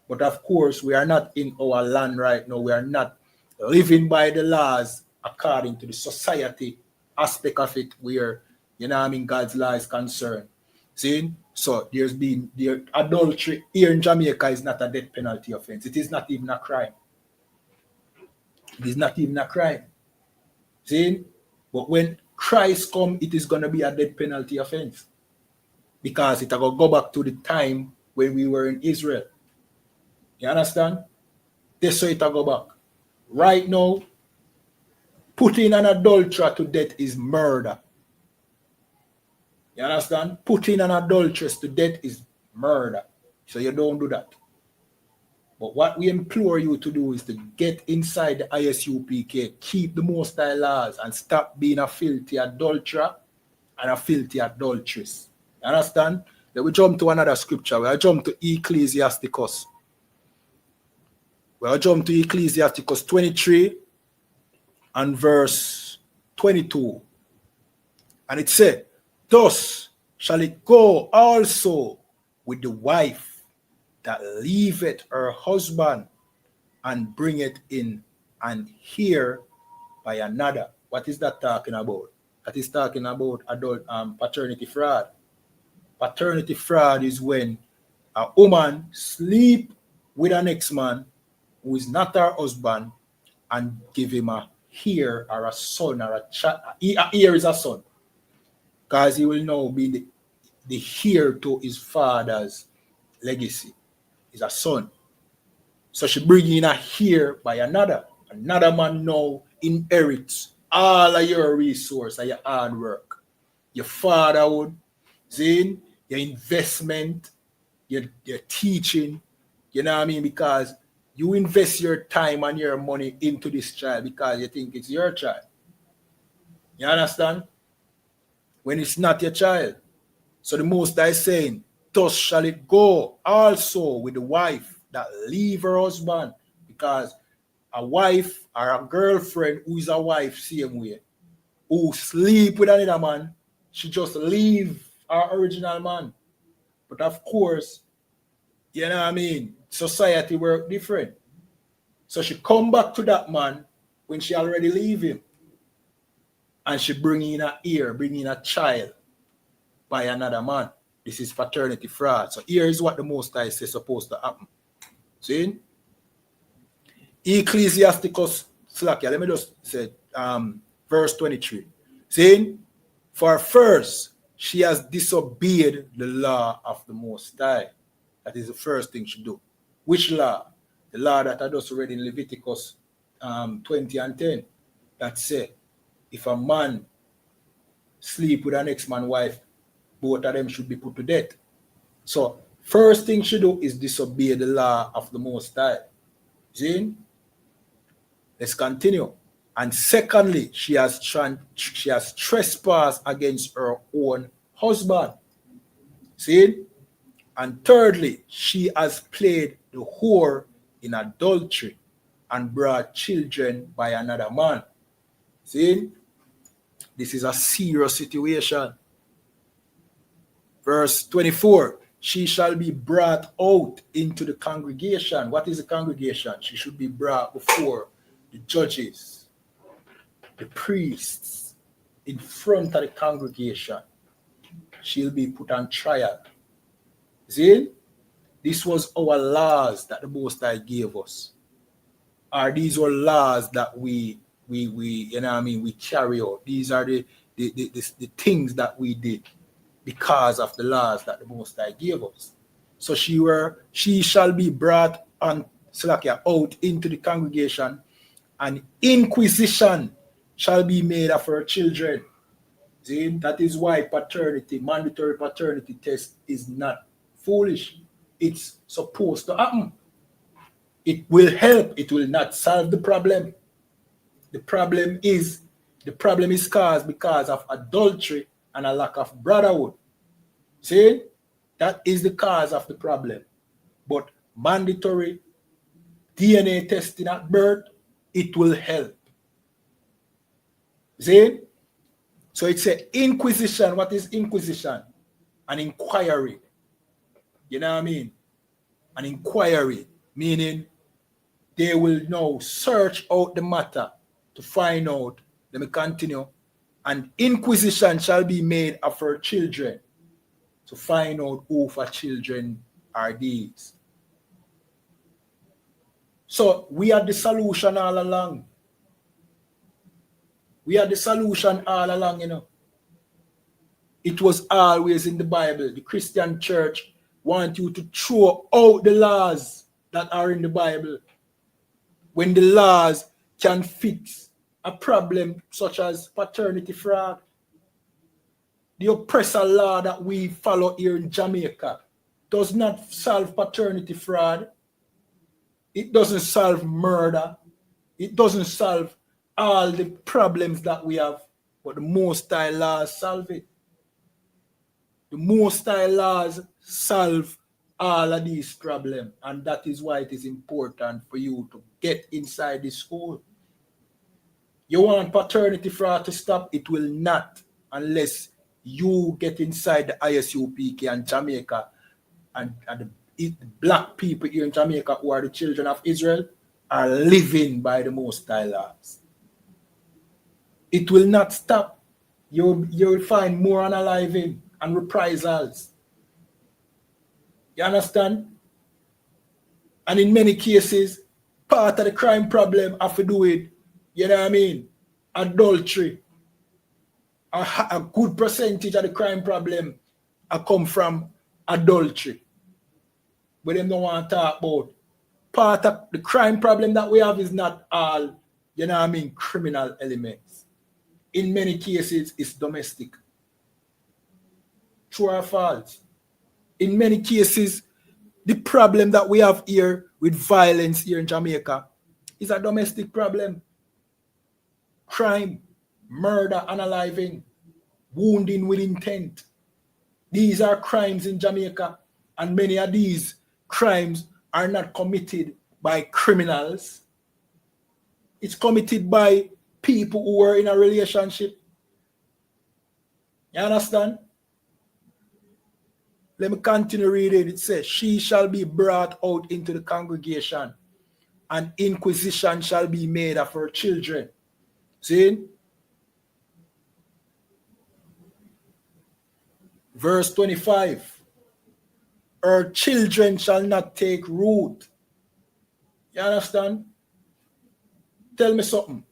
But of course, we are not in our land right now. We are not living by the laws according to the society aspect of it where, you know what I mean, God's law is concerned. See? So there's been the adultery here in Jamaica is not a death penalty offense. It is not even a crime. It is not even a crime. See? But when Christ come, it is going to be a death penalty offense. Because it will go back to the time when we were in Israel. You understand? That's how it will go back. Right now, putting an adulterer to death is murder. You understand? Putting an adulteress to death is murder. So you don't do that. But what we implore you to do is to get inside the ISUPK, keep the Most High laws, and stop being a filthy adulterer and a filthy adulteress. You understand? Then we jump to another scripture. We'll jump to Ecclesiasticus. We'll jump to Ecclesiasticus 23 and verse 22. And it said, thus shall it go also with the wife that leaveth her husband and bringeth in and hear by another. What is that talking about? That is talking about paternity fraud. Paternity fraud is when a woman sleep with an ex-man who is not her husband and give him a heir or a son or a child. A heir is a son. Because he will now be the heir to his father's legacy. He's a son. So she bring in a heir by another. Another man now inherits all of your resource and your hard work. Your fatherhood, your investment, you're teaching, you know what I mean? Because you invest your time and your money into this child because you think it's your child. You understand? When it's not your child. So the Most High is saying, thus shall it go also with the wife that leave her husband, because a wife or a girlfriend who is a wife same way, who sleep with another man, she just leave her original man. But of course, you know what I mean, society work different. So she come back to that man when she already leave him. And she bring in a child by another man. This is paternity fraud. So here is what the Most High is supposed to happen. See? Ecclesiasticus, let me just say, verse 23. See? For first, she has disobeyed the law of the Most High. That is the first thing she do. Which law? The law that I just read in Leviticus 20 and 10. That say, if a man sleep with an ex-man's wife, both of them should be put to death. So, first thing she do is disobey the law of the Most High. See? Let's continue. And secondly, she has trespassed against her own husband. See? And thirdly, she has played the whore in adultery and brought children by another man. See? This is a serious situation. Verse 24, she shall be brought out into the congregation. What is the congregation? She should be brought before the judges, the priests, in front of the congregation. She'll be put on trial. See? This was our laws that the Most High gave us. Or these were laws that we you know what I mean, we carry out. These are the things that we did because of the laws that the Most High gave us. So she shall be brought on out into the congregation, and inquisition shall be made of her children. See, that is why mandatory paternity test is not foolish. It's supposed to happen. It will help. It will not solve the problem. The problem is caused because of adultery and a lack of brotherhood. See? That is the cause of the problem. But mandatory DNA testing at birth, it will help. See? So it's an inquisition. What is inquisition? An inquiry. You know what I mean? An inquiry, meaning they will now search out the matter to find out. Let me continue. And inquisition shall be made of her children to find out who for children are these. So we are the solution all along. We are the solution all along, you know. It was always in the Bible. The Christian church want you to throw out the laws that are in the Bible when the laws can fix a problem such as paternity fraud. The oppressor law that we follow here in Jamaica does not solve paternity fraud. It doesn't solve murder. It doesn't solve all the problems that we have. But the Most High laws solve it. The Most High laws solve all of these problems. And that is why it is important for you to get inside the school. You want paternity fraud to stop? It will not unless you get inside the ISUPK and Jamaica and the black people here in Jamaica who are the children of Israel are living by the Most High laws. It will not stop. You'll find more unaliving and reprisals. You understand? And in many cases, part of the crime problem have to do with, you know what I mean, adultery. A good percentage of the crime problem come from adultery. But they don't want to talk about. Part of the crime problem that we have is not all, you know what I mean, criminal elements. In many cases, it's domestic. True or false? In many cases, the problem that we have here with violence here in Jamaica is a domestic problem. Crime, murder, unaliving, wounding with intent. These are crimes in Jamaica, and many of these crimes are not committed by criminals. It's committed by people who are in a relationship. You understand? Let me continue reading. It says, she shall be brought out into the congregation, and inquisition shall be made of her children. See? Verse 25. Her children shall not take root. You understand? Tell me something.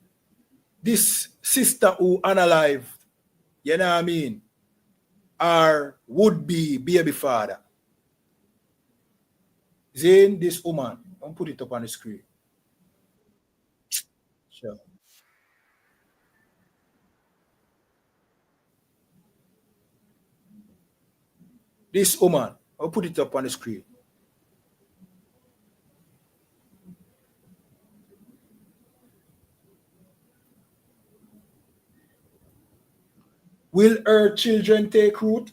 This sister who unalive, you know what I mean, or would-be baby father. Zane, this woman, I'll put it up on the screen. Sure. This woman, I'll put it up on the screen. Will her children take root?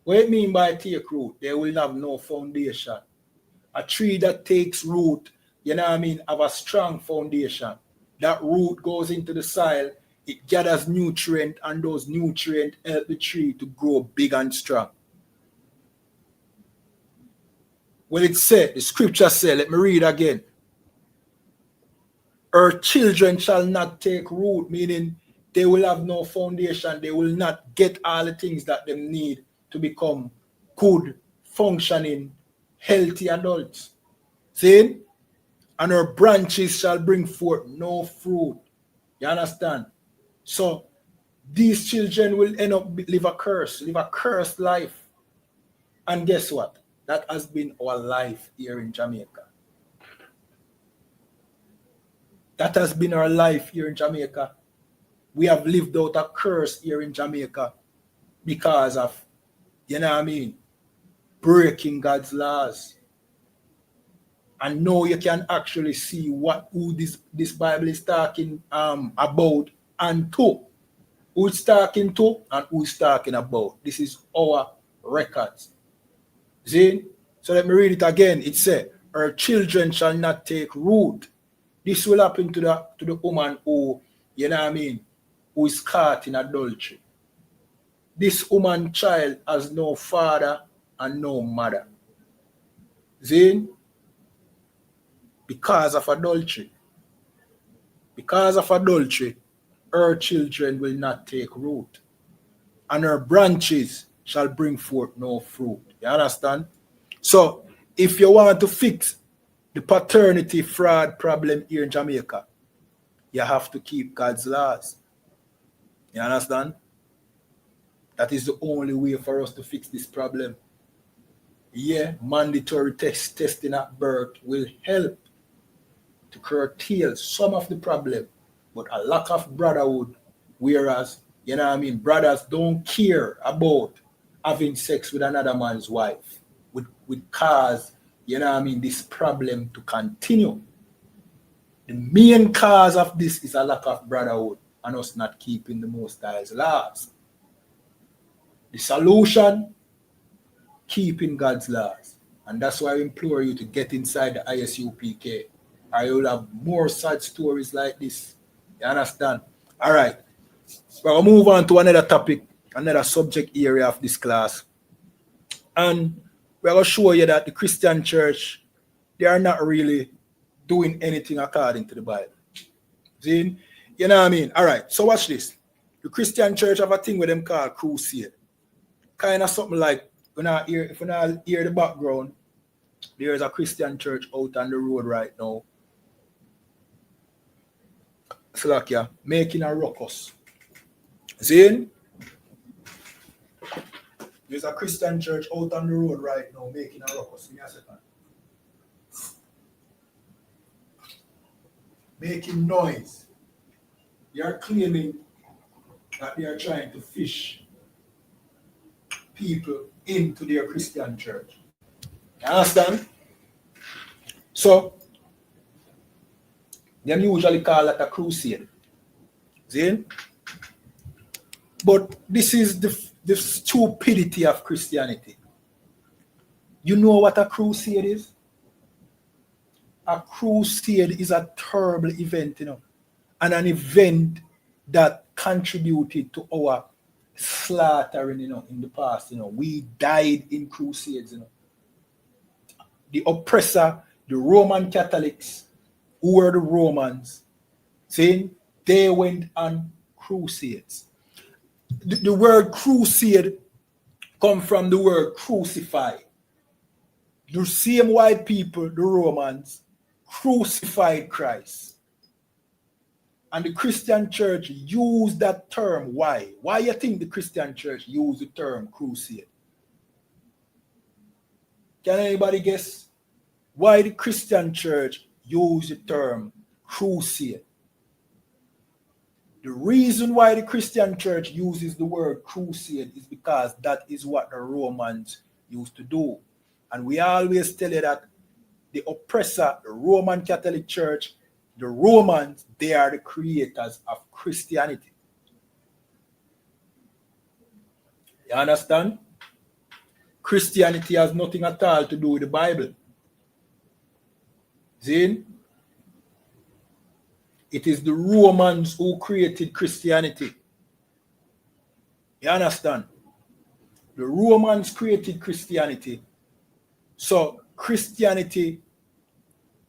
What do you mean by take root? They will have no foundation. A tree that takes root, you know what I mean, have a strong foundation. That root goes into the soil, it gathers nutrient, and those nutrients help the tree to grow big and strong. Well, it said, the scripture said, let me read again. Her children shall not take root, meaning they will have no foundation. They will not get all the things that they need to become good, functioning, healthy adults. See? And her branches shall bring forth no fruit. You understand? So these children will end up live a cursed life. And guess what? That has been our life here in Jamaica. That has been our life here in Jamaica. We have lived out a curse here in Jamaica because of, you know what I mean, breaking God's laws. And now you can actually see who this Bible is talking about and to. Who it's talking to and who it's talking about. This is our records. See? So let me read it again. It said, her children shall not take root. This will happen to the woman who, you know what I mean, who is caught in adultery. This woman child has no father and no mother. See? Because of adultery. Because of adultery, her children will not take root. And her branches shall bring forth no fruit. You understand? So, if you want to fix the paternity fraud problem here in Jamaica, you have to keep God's laws. You understand? That is the only way for us to fix this problem. Yeah, mandatory testing at birth will help to curtail some of the problem, but a lack of brotherhood, whereas, you know what I mean, brothers don't care about having sex with another man's wife, would cause, you know what I mean, this problem to continue. The main cause of this is a lack of brotherhood and us not keeping the Most High's laws. The solution, keeping God's laws. And that's why I implore you to get inside the ISUPK. Or you'll have more sad stories like this. You understand? All right. We'll move on to another topic, another subject area of this class. And we're going to show you that the Christian church, they are not really doing anything according to the Bible. See? You know what I mean? All right. So watch this. The Christian church have a thing with them called crusade. Kind of something like, if you not hear the background, there's a Christian church out on the road right now. Slovakia, making a ruckus. See? There's a Christian church out on the road right now making a ruckus. Give me a second. Making noise. They are claiming that they are trying to fish people into their Christian church. You understand? So, them usually call that a crusade. See? But this is the stupidity of Christianity. You know what a crusade is? A crusade is a terrible event, you know, and an event that contributed to our slaughtering, you know, in the past. You know, we died in crusades, you know. The oppressor, the Roman Catholics, who were the Romans, saying they went on crusades. The word crusade come from the word crucify. The same white people, the Romans, crucified Christ. And the Christian church used that term. Why? Why you think the Christian church used the term crusade? Can anybody guess why the Christian church used the term crusade? The reason why the Christian church uses the word crusade is because that is what the Romans used to do. And we always tell you that the oppressor, the Roman Catholic Church, the Romans, they are the creators of Christianity. You understand? Christianity has nothing at all to do with the Bible. See? It is the Romans who created Christianity. You understand? The Romans created Christianity. So Christianity,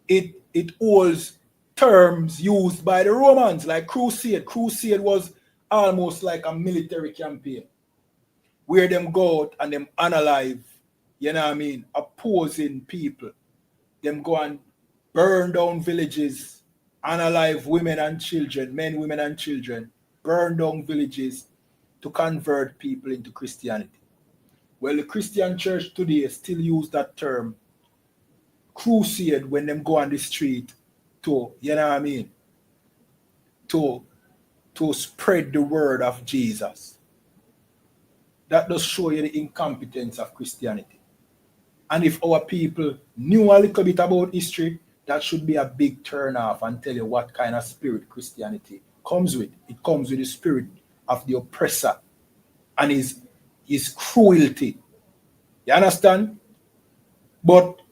it holds terms used by the Romans, like crusade. Crusade was almost like a military campaign where them go out and them unalive, you know what I mean, opposing people. Them go and burn down villages, unalive women and children, men, women and children, burn down villages to convert people into Christianity. Well, the Christian church today still use that term crusade when them go on the street to, you know what I mean, to spread the word of Jesus. That does show you the incompetence of Christianity. And if our people knew a little bit about history, that should be a big turn off and tell you what kind of spirit Christianity comes with. It comes with the spirit of the oppressor and his cruelty. You understand? But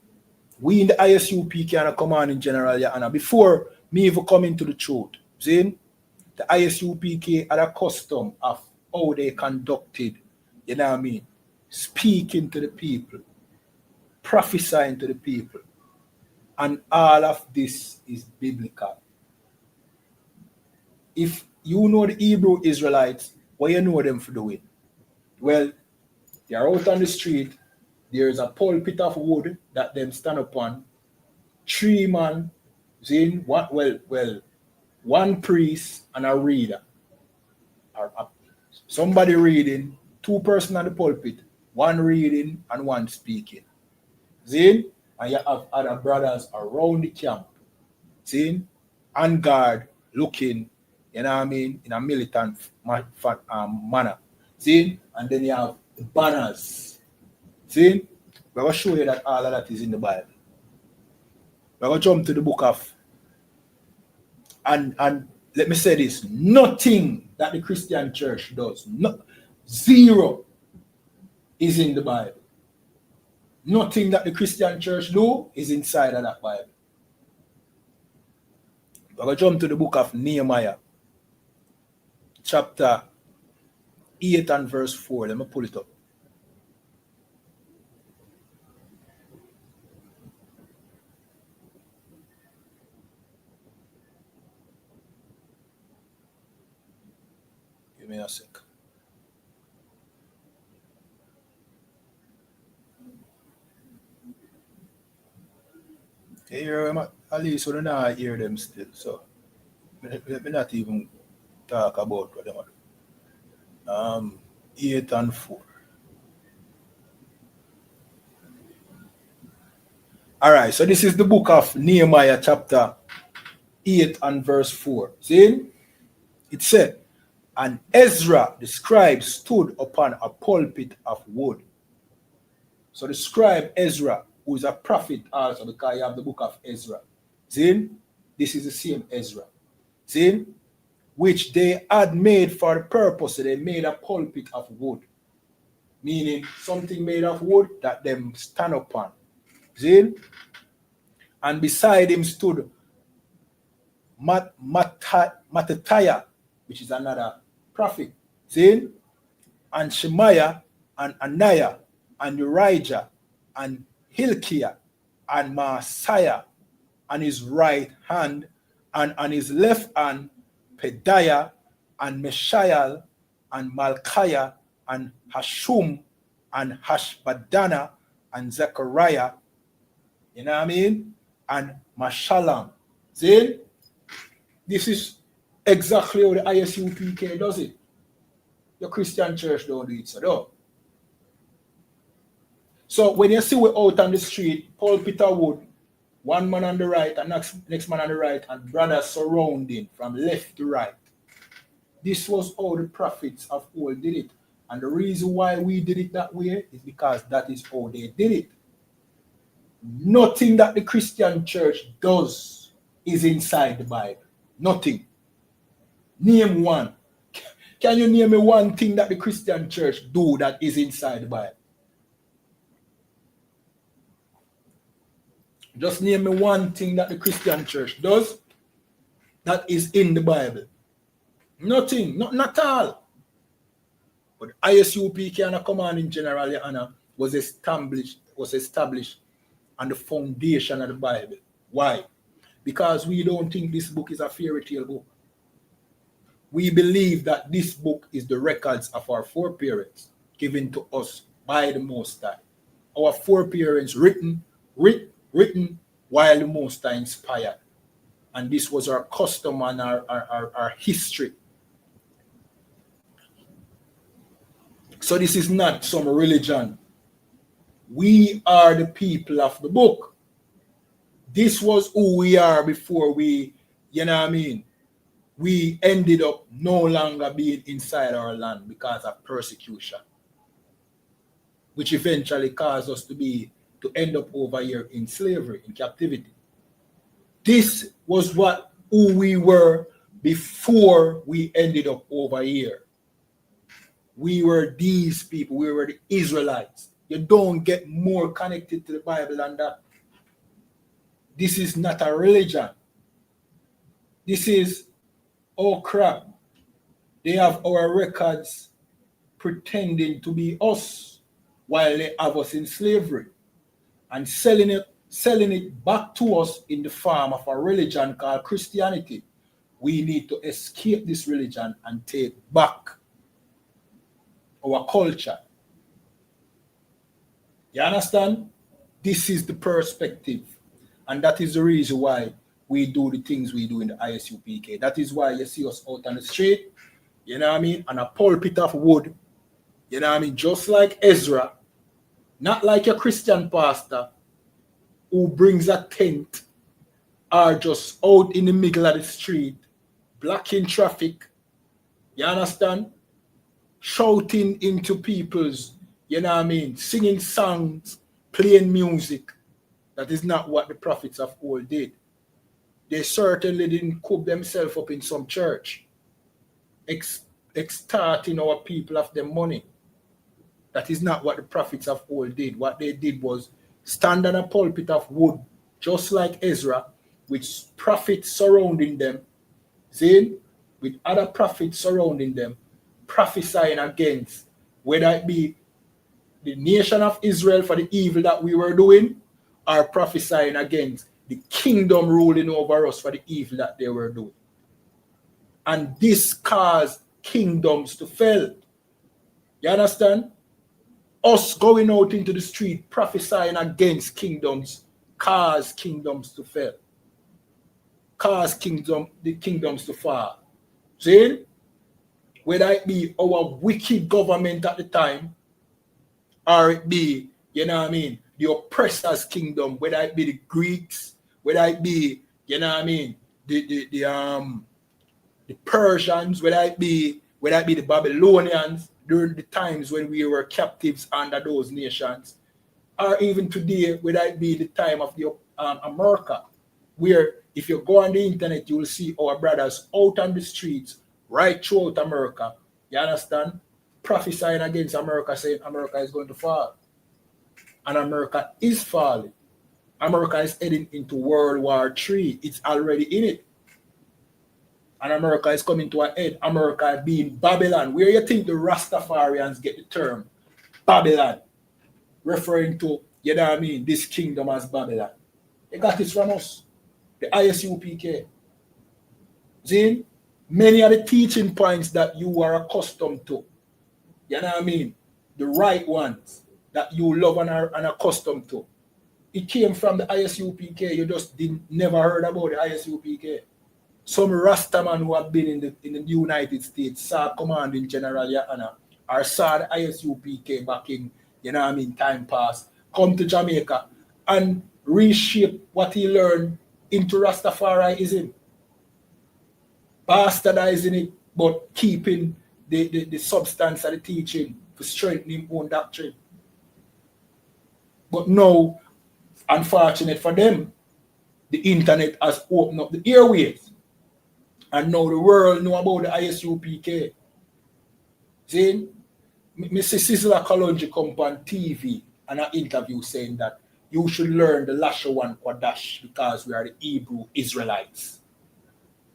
we in the ISUPK and command in general, YAHANNA, before me even come into the truth, see, the ISUPK had a custom of how they conducted, you know what I mean, speaking to the people, prophesying to the people. And all of this is biblical. If you know the Hebrew Israelites, what you know them for doing? Well, they are out on the street. There's a pulpit of wood that them stand upon. 3 men, one priest and a reader. Somebody reading, 2 persons on the pulpit, 1 reading and 1 speaking. See? And you have other brothers around the camp. See? On guard, looking, you know what I mean, in a militant manner. See? And then you have the banners. See? We're going to show you that all of that is in the Bible. We're going to jump to the book of, and let me say this, nothing that the Christian church does, zero is in the Bible. Nothing that the Christian church do is inside of that Bible. We're going to jump to the book of Nehemiah, chapter 8 and verse 4. Let me pull it up. Give me a sec. You hear them? At least we don't hear them still. So let me not even talk about what them are. 8 and 4. All right, so this is the book of Nehemiah, chapter 8 and verse 4. See? It said, and Ezra the scribe stood upon a pulpit of wood. So the scribe Ezra, who is a prophet also, because you have the book of Ezra. See? This is the same Ezra. See? Which they had made for the purpose. So they made a pulpit of wood. Meaning something made of wood that them stand upon. See? And beside him stood Mattathiah, which is another prophet. See? And Shemaiah and Ananiah and Urijah and Hilkiah and Maaseiah on his right hand, and on his left hand Pedaiah and Mishael and Malchiah and Hashum and Hashbadana and Zechariah, you know what I mean? And Mashallam. See? This is exactly how the ISUPK does it. Your Christian church don't do it, so no. So when you see we out on the street, pulpit of wood, one man on the right and next man on the right, and brothers surrounding from left to right. This was how the prophets of old did it. And the reason why we did it that way is because that is how they did it. Nothing that the Christian church does is inside the Bible. Nothing. Name one. Can you name me one thing that the Christian church do that is inside the Bible? Just name me one thing that the Christian church does that is in the Bible. Nothing, not at all. But ISUPK and a command in general, YAHANNA, was established on the foundation of the Bible. Why? Because we don't think this book is a fairy tale book. We believe that this book is the records of our foreparents given to us by the Most High. Our foreparents written while the Most High inspired. And this was our custom and our history. So this is not some religion. We are the people of the book. This was who we are before we, you know what I mean? We ended up no longer being inside our land because of persecution, which eventually caused us to end up over here in slavery, in captivity. This was who we were before we ended up over here. We were these people. We were the Israelites. You don't get more connected to the Bible than that. This is not a religion. This is, oh crap, they have our records pretending to be us while they have us in slavery and selling it back to us in the form of a religion called Christianity. We need to escape this religion and take back our culture. You understand? This is the perspective. And that is the reason why we do the things we do in the ISUPK. That is why you see us out on the street, you know what I mean, on a pulpit of wood, you know what I mean, just like Ezra, not like a Christian pastor who brings a tent or just out in the middle of the street, blocking traffic, you understand, shouting into people's, you know what I mean, singing songs, playing music. That is not what the prophets of old did. They certainly didn't coop themselves up in some church, extorting our people of their money. That is not what the prophets of old did. What they did was stand on a pulpit of wood, just like Ezra, with prophets surrounding them, with other prophets surrounding them, prophesying against, whether it be the nation of Israel for the evil that we were doing, or prophesying against the kingdom ruling over us for the evil that they were doing. And this caused kingdoms to fail. You understand? Us going out into the street prophesying against kingdoms caused kingdoms to fail. Caused the kingdoms to fall. See? Whether it be our wicked government at the time, or it be, you know what I mean, the oppressor's kingdom, whether it be the Greeks, whether it be, you know what I mean, the Persians, whether it be the Babylonians, during the times when we were captives under those nations, or even today, whether it be the time of the America, where if you go on the internet, you will see our brothers out on the streets, right throughout America, you understand, prophesying against America, saying America is going to fall. And America is falling. America is heading into World War III. It's already in it. And America is coming to an end. America being Babylon. Where you think the Rastafarians get the term Babylon? Referring to, you know what I mean, this kingdom as Babylon. They got this from us. The ISUPK. See? Many of the teaching points that you are accustomed to, you know what I mean, the right ones that you love and are accustomed to, it came from the ISUPK. You just never heard about the ISUPK. Some Rastaman who have been in the United States saw Commanding General YAHANNA or saw the ISUPK back in, you know what I mean, time past, come to Jamaica and reshape what he learned into Rastafarianism. Bastardizing it, but keeping the substance of the teaching for strengthening his own doctrine. But now, unfortunate for them, the internet has opened up the airwaves. And now the world know about the ISUPK. See? Mr. Sizzla Kalonji come on TV and an interview saying that you should learn the Lashawan Kwadash because we are the Hebrew Israelites.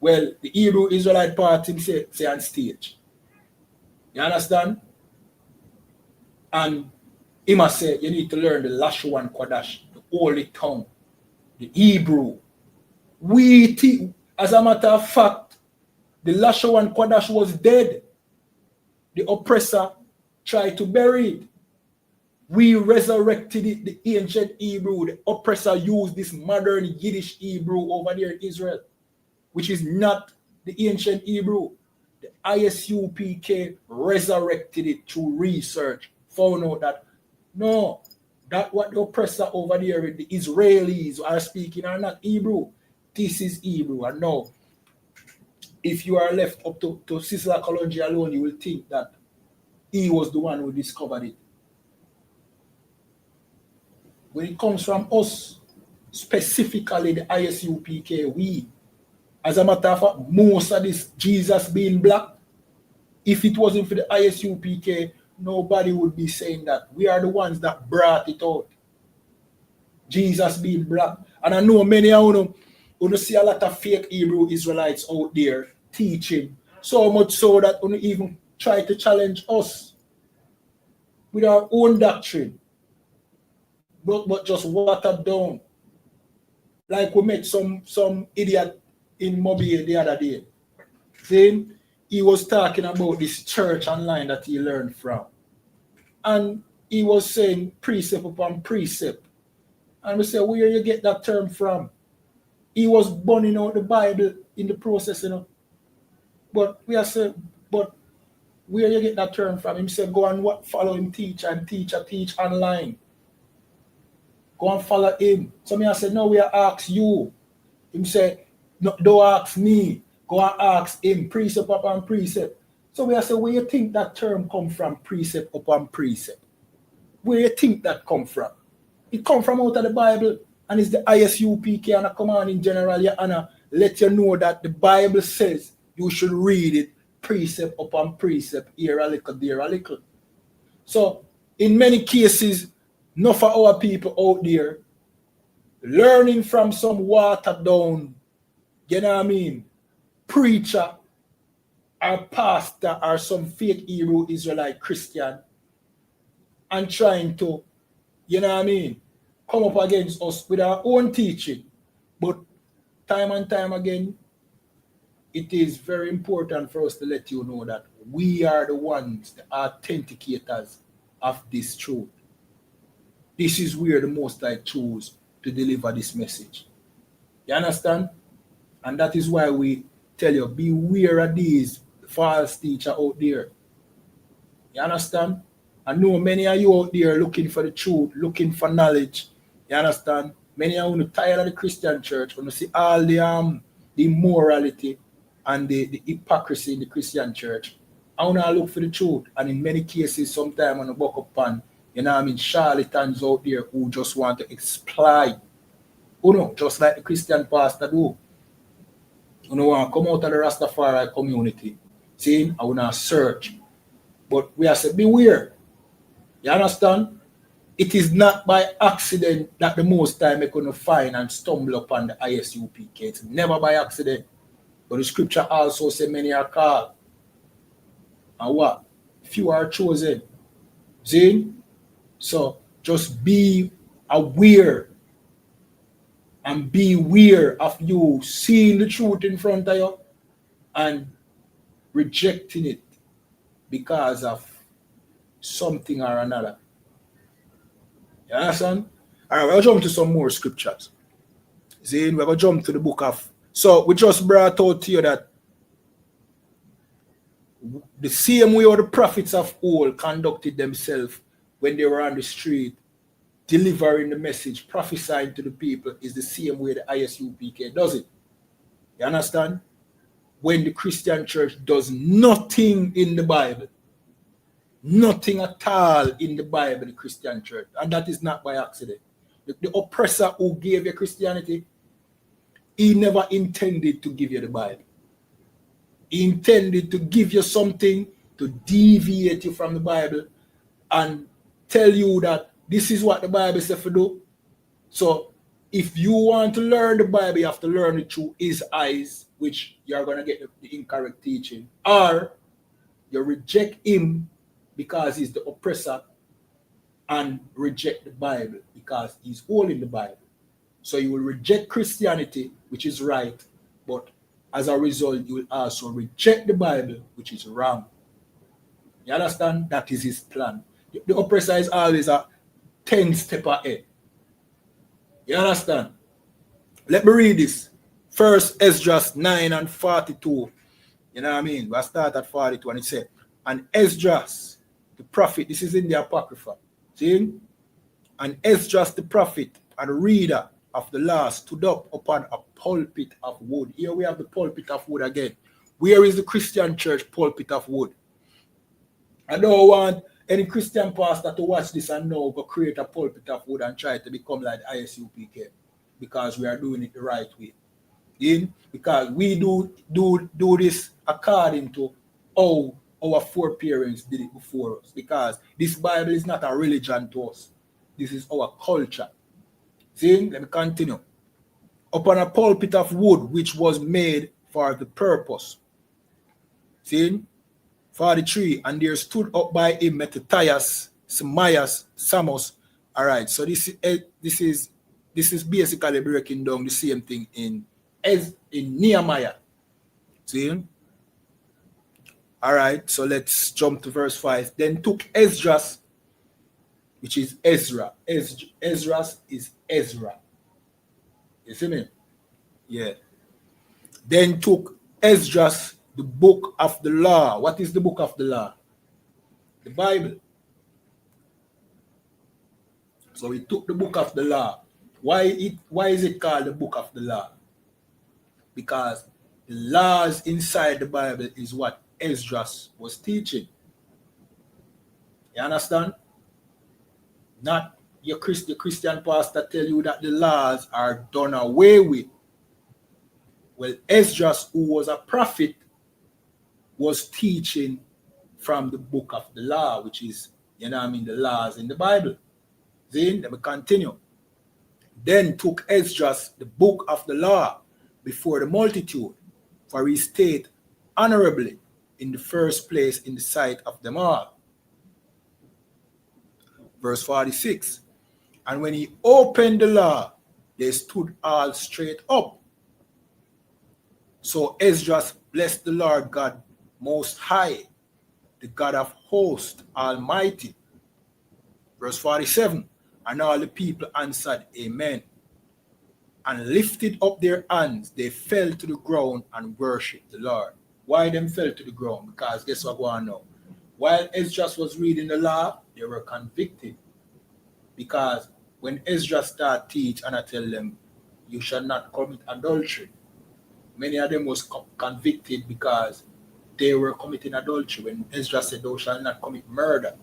Well, the Hebrew Israelite part him say on stage. You understand? And he must say you need to learn the Lashawan Kwadash, the holy tongue, the Hebrew. As a matter of fact, the Lashawan Kwadash was dead. The oppressor tried to bury it. We resurrected it, the ancient Hebrew. The oppressor used this modern Yiddish Hebrew over there in Israel, which is not the ancient Hebrew. The ISUPK resurrected it through research, found out that no, that what the oppressor over there, the Israelis are speaking are not Hebrew. This is Hebrew. And now, if you are left up to Sizzla Kalonji alone, you will think that he was the one who discovered it. When it comes from us, specifically the ISUPK, we, as a matter of fact, most of this Jesus being black, if it wasn't for the ISUPK, nobody would be saying that. We are the ones that brought it out. Jesus being black. And I know many of you see a lot of fake Hebrew Israelites out there teaching, so much so that you even try to challenge us with our own doctrine, but just watered down. Like we met some idiot in Mobile the other day. Then he was talking about this church online that he learned from. And he was saying precept upon precept. And we said, where you get that term from? He was burning out the Bible in the process, you know. But we are saying, but where you get that term from? He said, go and follow him teach online. Go and follow him. So me I said, no, we ask you. He said, no, don't ask me. Go and ask him, precept upon precept. So we say, where you think that term come from, precept upon precept? Where you think that come from? It come from out of the Bible, and it's the ISUPK and a Commanding General YAHANNA let you know that the Bible says you should read it precept upon precept, here a little, there a little. So in many cases, enough of our people out there learning from some watered down, you know what I mean, preacher or pastor or some fake Hebrew Israelite Christian and trying to, you know what I mean, come up against us with our own teaching. But time and time again, it is very important for us to let you know that we are the ones, the authenticators of this truth. This is where the Most High chose to deliver this message. You understand? And that is why we tell you, beware of these false teachers out there. You understand? I know many of you out there looking for the truth, looking for knowledge. You understand? Many of you tired of the Christian church, when you see all the immorality and the hypocrisy in the Christian church. I want to look for the truth. And in many cases, sometimes on the buck up on You know what I mean? Charlatans out there who just want to exploit. Just like the Christian pastor do. Want to come out of the Rastafari community. See, I want to search. But we have to beware. You understand? It is not by accident that the most time we're going to find and stumble upon the ISUPK. It's never by accident. But the scripture also says many are called. And what? Few are chosen. See? So just be aware and beware of you seeing the truth in front of you and rejecting it because of something or another. You understand? All right, we'll jump to some more scriptures. See, we're going to jump to the book of... So we just brought out to you that the same way how the prophets of old conducted themselves when they were on the street, delivering the message, prophesying to the people, is the same way the ISUPK does it. You understand? When the Christian church does nothing in the Bible, nothing at all in the Bible, the Christian church, and that is not by accident. The oppressor who gave you Christianity, he never intended to give you the Bible. He intended to give you something to deviate you from the Bible and tell you that this is what the Bible says to do. So if you want to learn the Bible, you have to learn it through his eyes, which you're going to get the incorrect teaching. Or you reject him because he's the oppressor and reject the Bible because he's holding the Bible. So you will reject Christianity, which is right, but as a result, you will also reject the Bible, which is wrong. You understand? That is his plan. The oppressor is always a 10 step ahead. You understand? Let me read this. First Esdras 9 and 42. You know what I mean? We'll start at 42 and it said, and Esdras, the prophet, this is in the Apocrypha. See? And Esdras, the prophet and reader of the law, stood up upon a pulpit of wood. Here we have the pulpit of wood again. Where is the Christian church pulpit of wood? I don't want any Christian pastor to watch this and now go create a pulpit of wood and try to become like the ISUPK because we are doing it the right way. Because we do this according to how our foreparents did it before us. Because this Bible is not a religion to us. This is our culture. See, let me continue. Upon a pulpit of wood which was made for the purpose. See, 43, and there stood up by him Mattathias, Semias, Samos. All right, so this is basically breaking down the same thing in Nehemiah. See? All right, so let's jump to verse 5. Then took Esdras, which is Ezra. Esdras is Ezra. You see me? Yeah. Then took Esdras the book of the law. What is the book of the law? The Bible. So he took the book of the law. Why is it called the book of the law? Because the laws inside the Bible is what Esdras was teaching. You understand? Not your Christian pastor tell you that the laws are done away with. Well, Esdras, who was a prophet, was teaching from the book of the law, which is, you know what I mean, the laws in the Bible. Then, let me continue. Then took Esdras the book of the law before the multitude, for he stayed honorably in the first place in the sight of them all. Verse 46. And when he opened the law, they stood all straight up. So Esdras blessed the Lord God Most High, the God of hosts, Almighty. Verse 47. And all the people answered, Amen. And lifted up their hands, they fell to the ground and worshipped the Lord. Why them fell to the ground? Because guess what going on now? While Esdras was reading the law, they were convicted. Because when Esdras started teach and I tell them, you shall not commit adultery, many of them was convicted because they were committing adultery. When Esdras said, thou shalt not commit murder.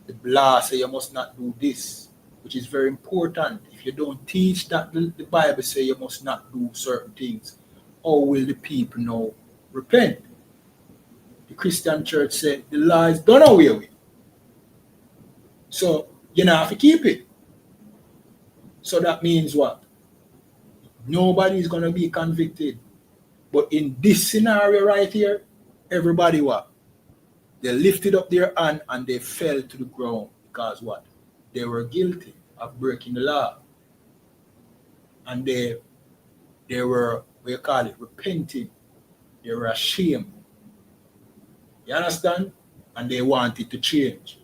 The law say you must not do this, which is very important. If you don't teach that the Bible say you must not do certain things, how will the people now repent? The Christian church said the law is done away with. So you don't have to keep it. So that means what? Nobody is going to be convicted. But in this scenario right here, everybody what? They lifted up their hand and they fell to the ground because what? They were guilty of breaking the law. And they were, what you call it, repenting. They were ashamed. You understand? And they wanted to change.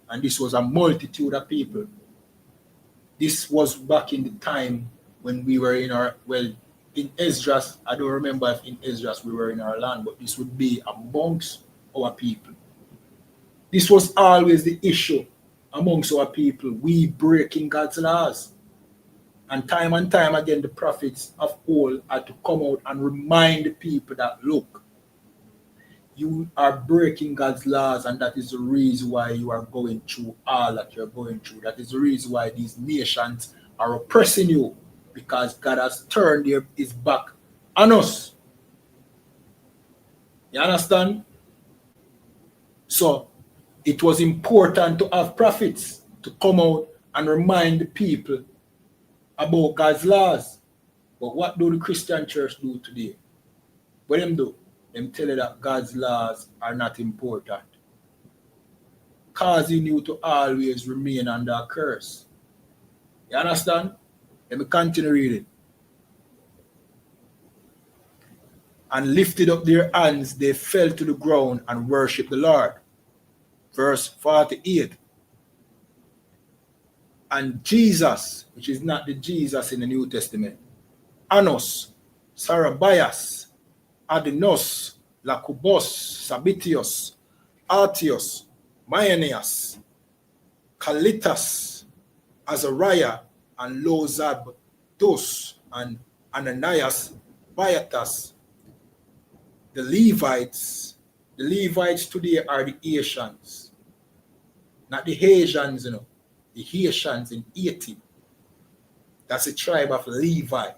And this was a multitude of people. This was back in the time when we were in our, well, in Esdras, I don't remember if in Esdras we were in our land, but this would be amongst our people. This was always the issue amongst our people, we breaking God's laws. And time again, the prophets of old had to come out and remind the people that, look, you are breaking God's laws, and that is the reason why you are going through all that you're going through. That is the reason why these nations are oppressing you, because God has turned his back on us. You understand? So it was important to have prophets to come out and remind the people about God's laws. But what do the Christian church do today? What them do? Them tell you that God's laws are not important, causing you to always remain under a curse. You understand? Let me continue reading. And lifted up their hands, they fell to the ground and worshipped the Lord. Verse 48. And Jesus, which is not the Jesus in the New Testament, Anos, Sarabias, Adenos, Lacubos, Sabitius, Artius, Maeneas, Calitas, Azariah, and Lozabdos, and Ananias, Biatas. The Levites today are the Haitians, not the Haitians, you know. The Haitians in Haiti. That's a tribe of Levi.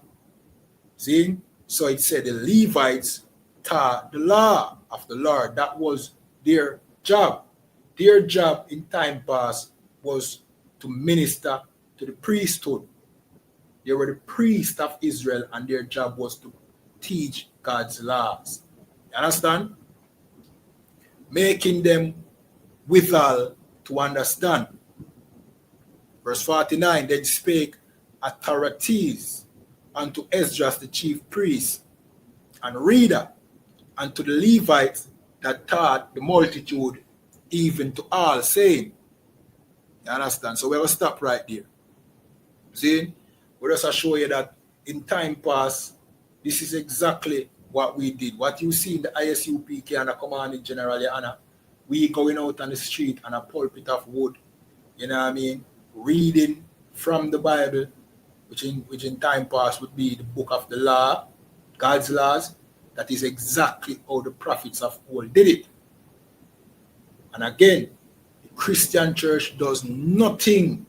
See? So it said the Levites taught the law of the Lord. That was their job. Their job in time past was to minister to the priesthood. They were the priests of Israel, and their job was to teach God's laws. You understand? Making them withal to understand. Verse 49, then spake authorities unto Esdras the chief priest and reader, and to the Levites that taught the multitude, even to all, saying, you understand? So we're going to stop right there. See? We're just show you that in time past, this is exactly what we did. What you see in the ISUPK and the commanding general, YAHANNA, we going out on the street on a pulpit of wood, you know what I mean? Reading from the Bible, which in time past would be the book of the law, God's laws. That is exactly how the prophets of old did it. And again, the Christian church does nothing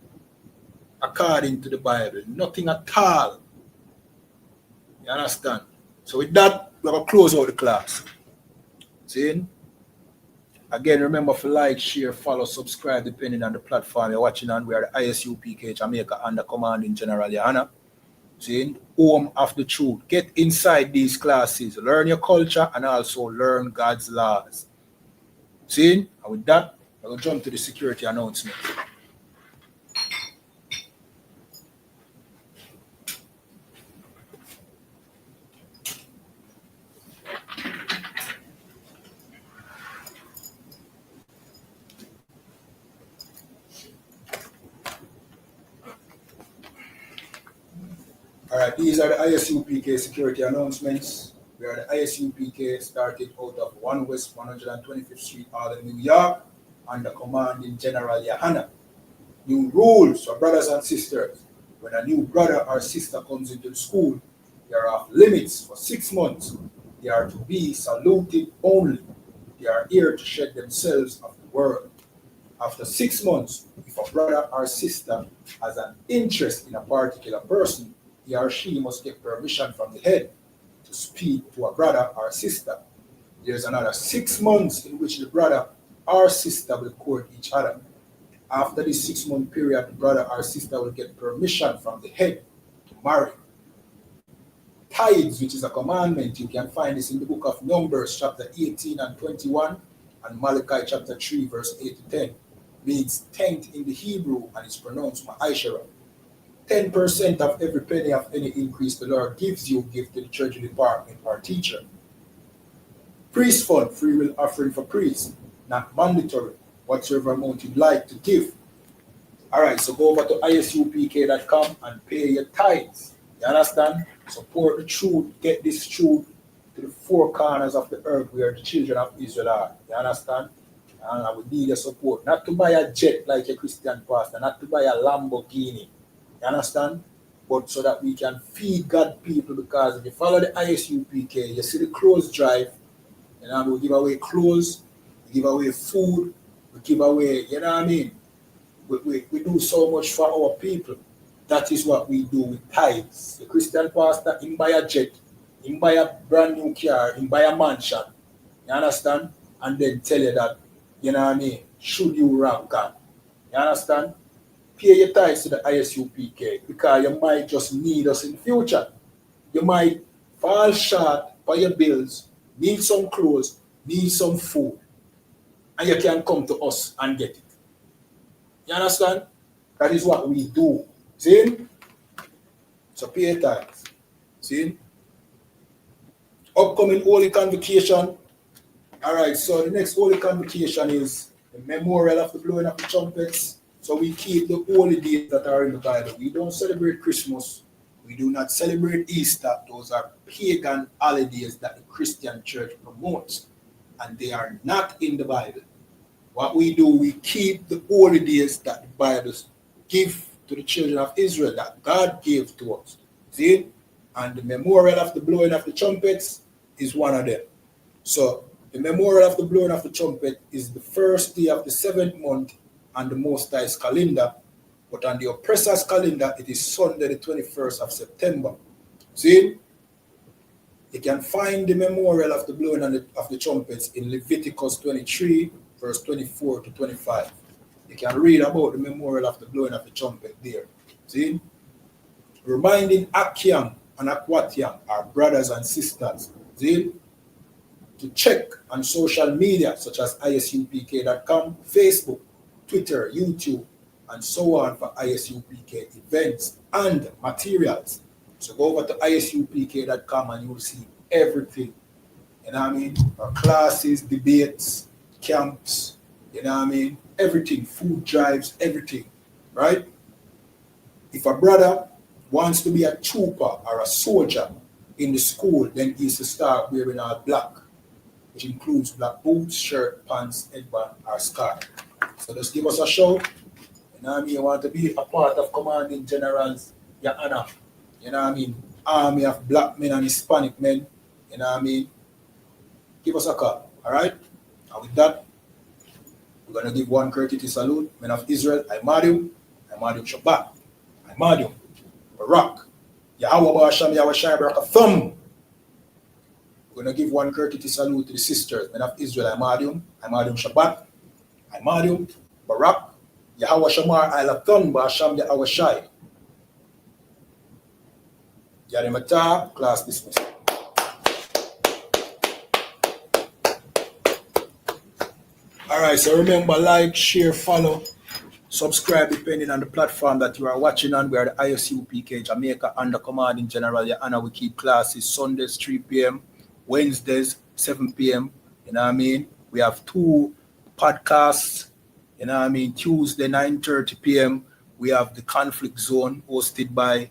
according to the Bible, nothing at all. You understand? So with that, we're going to close out the class. See? Again, remember to like, share, follow, subscribe, depending on the platform you're watching on. We are the ISUPK Jamaica under commanding General YAHANNA. See, home of the truth. Get inside these classes. Learn your culture and also learn God's laws. See, and with that, I'm going to jump to the security announcement. All right, these are the ISUPK security announcements. We are the ISUPK, started out of 1 West 125th Street, Harlem, New York, under commanding General YAHANNA. New rules for brothers and sisters. When a new brother or sister comes into the school, they are off limits for 6 months. They are to be saluted only. They are here to shed themselves of the world. After 6 months, if a brother or sister has an interest in a particular person, he or she must get permission from the head to speak to a brother or sister. There's another 6 months in which the brother or sister will court each other. After this 6-month period, the brother or sister will get permission from the head to marry. Tithes, which is a commandment, you can find this in the book of Numbers, chapter 18 and 21, and Malachi chapter 3, verse 8 to 10. Means tenth in the Hebrew, and it's pronounced ma'ashara. 10% of every penny of any increase the Lord gives you, give to the church department or teacher. Priest fund, free will offering for priests, not mandatory, whatsoever amount you'd like to give. All right, so go over to ISUPK.com and pay your tithes. You understand? Support the truth, get this truth to the four corners of the earth where the children of Israel are. You understand? And I would need your support. Not to buy a jet like a Christian pastor, not to buy a Lamborghini. You understand? But so that we can feed God people, because if you follow the ISUPK, you see the clothes drive, you know, we give away clothes, we give away food, we give away, you know what I mean? We do so much for our people. That is what we do with tithes. The Christian pastor, he buy a jet, he buy a brand new car, he buy a mansion. You understand? And then tell you that, you know what I mean, should you rob God? You understand? Pay your tithes to the ISUPK, because you might just need us in the future. You might fall short for your bills, need some clothes, need some food, and you can come to us and get it. You understand? That is what we do. See? So pay your tithes. See? Upcoming Holy Convocation. All right, so the next Holy Convocation is the memorial of the blowing of the trumpets. So we keep the holy days that are in the Bible. We don't celebrate Christmas. We do not celebrate Easter. Those are pagan holidays that the Christian church promotes, and they are not in the Bible. What we do, we keep the holy days that the Bible give to the children of Israel, that God gave to us. See? And the memorial of the blowing of the trumpets is one of them. So the memorial of the blowing of the trumpet is the first day of the 7th month on the Most High's calendar, but on the oppressor's calendar, it is Sunday, the 21st of September. See? You can find the memorial of the blowing of the trumpets in Leviticus 23, verse 24 to 25. You can read about the memorial of the blowing of the trumpet there. See? Reminding Akiam and Akwatiam, our brothers and sisters, see? To check on social media such as ISUPK.com, Facebook, Twitter, YouTube, and so on for ISUPK events and materials. So go over to ISUPK.com and you'll see everything. You know what I mean? Our classes, debates, camps, you know what I mean? Everything, food drives, everything, right? If a brother wants to be a trooper or a soldier in the school, then he's to start wearing all black, which includes black boots, shirt, pants, headband, or scarf. So just give us a shout. You know what I mean? You want to be a part of Commanding General's YAHANNA. You know what I mean? Army of black men and Hispanic men. You know what I mean? Give us a call. All right? And with that, we're going to give one courtesy salute. Men of Israel, I Mariam Shabbat, I Mariam, Barak, Yahweh Ba'asham, Yahweh Shai Barak Thumb. We're going to give one courtesy salute to the sisters. Men of Israel, I Mariam Shabbat, I Mariam, Barak, Yahweh Shamar, I Lathun, Ba'asham, Yahweh Shai. Yarimata, class dismissed. All right, so remember, like, share, follow, subscribe depending on the platform that you are watching on. We are the ISUPK Jamaica under Commanding General YAHANNA. We keep classes Sundays 3 p.m., Wednesdays 7 p.m. You know what I mean? We have 2 podcasts. You know what I mean? Tuesday 9:30 p.m. We have the Conflict Zone hosted by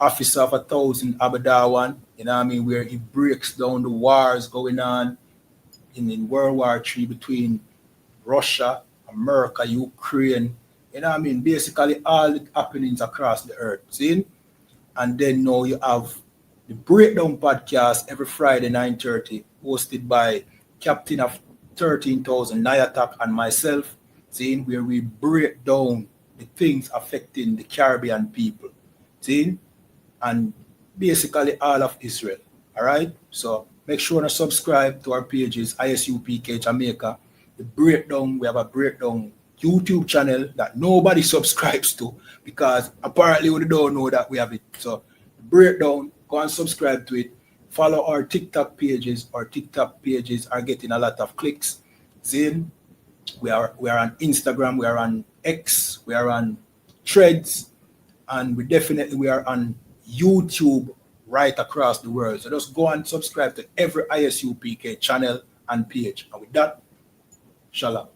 Officer of 1,000 Abadawan. You know what I mean? Where he breaks down the wars going on in World War III between Russia, America, Ukraine, you know what I mean? Basically all the happenings across the earth, see? And then now you have the Breakdown podcast every Friday, 9:30, hosted by Captain of 13,000 Nayatak and myself, seeing where we break down the things affecting the Caribbean people, seeing, and basically all of Israel. All right, so make sure to subscribe to our pages, ISUPK Jamaica. The breakdown, we have a breakdown YouTube channel that nobody subscribes to because apparently we don't know that we have it. So breakdown, go and subscribe to it. Follow our TikTok pages. Our TikTok pages are getting a lot of clicks. See, we are on Instagram, we are on X, we are on Threads, and we are on YouTube right across the world. So just go and subscribe to every ISUPK channel and page. And with that, Shalom.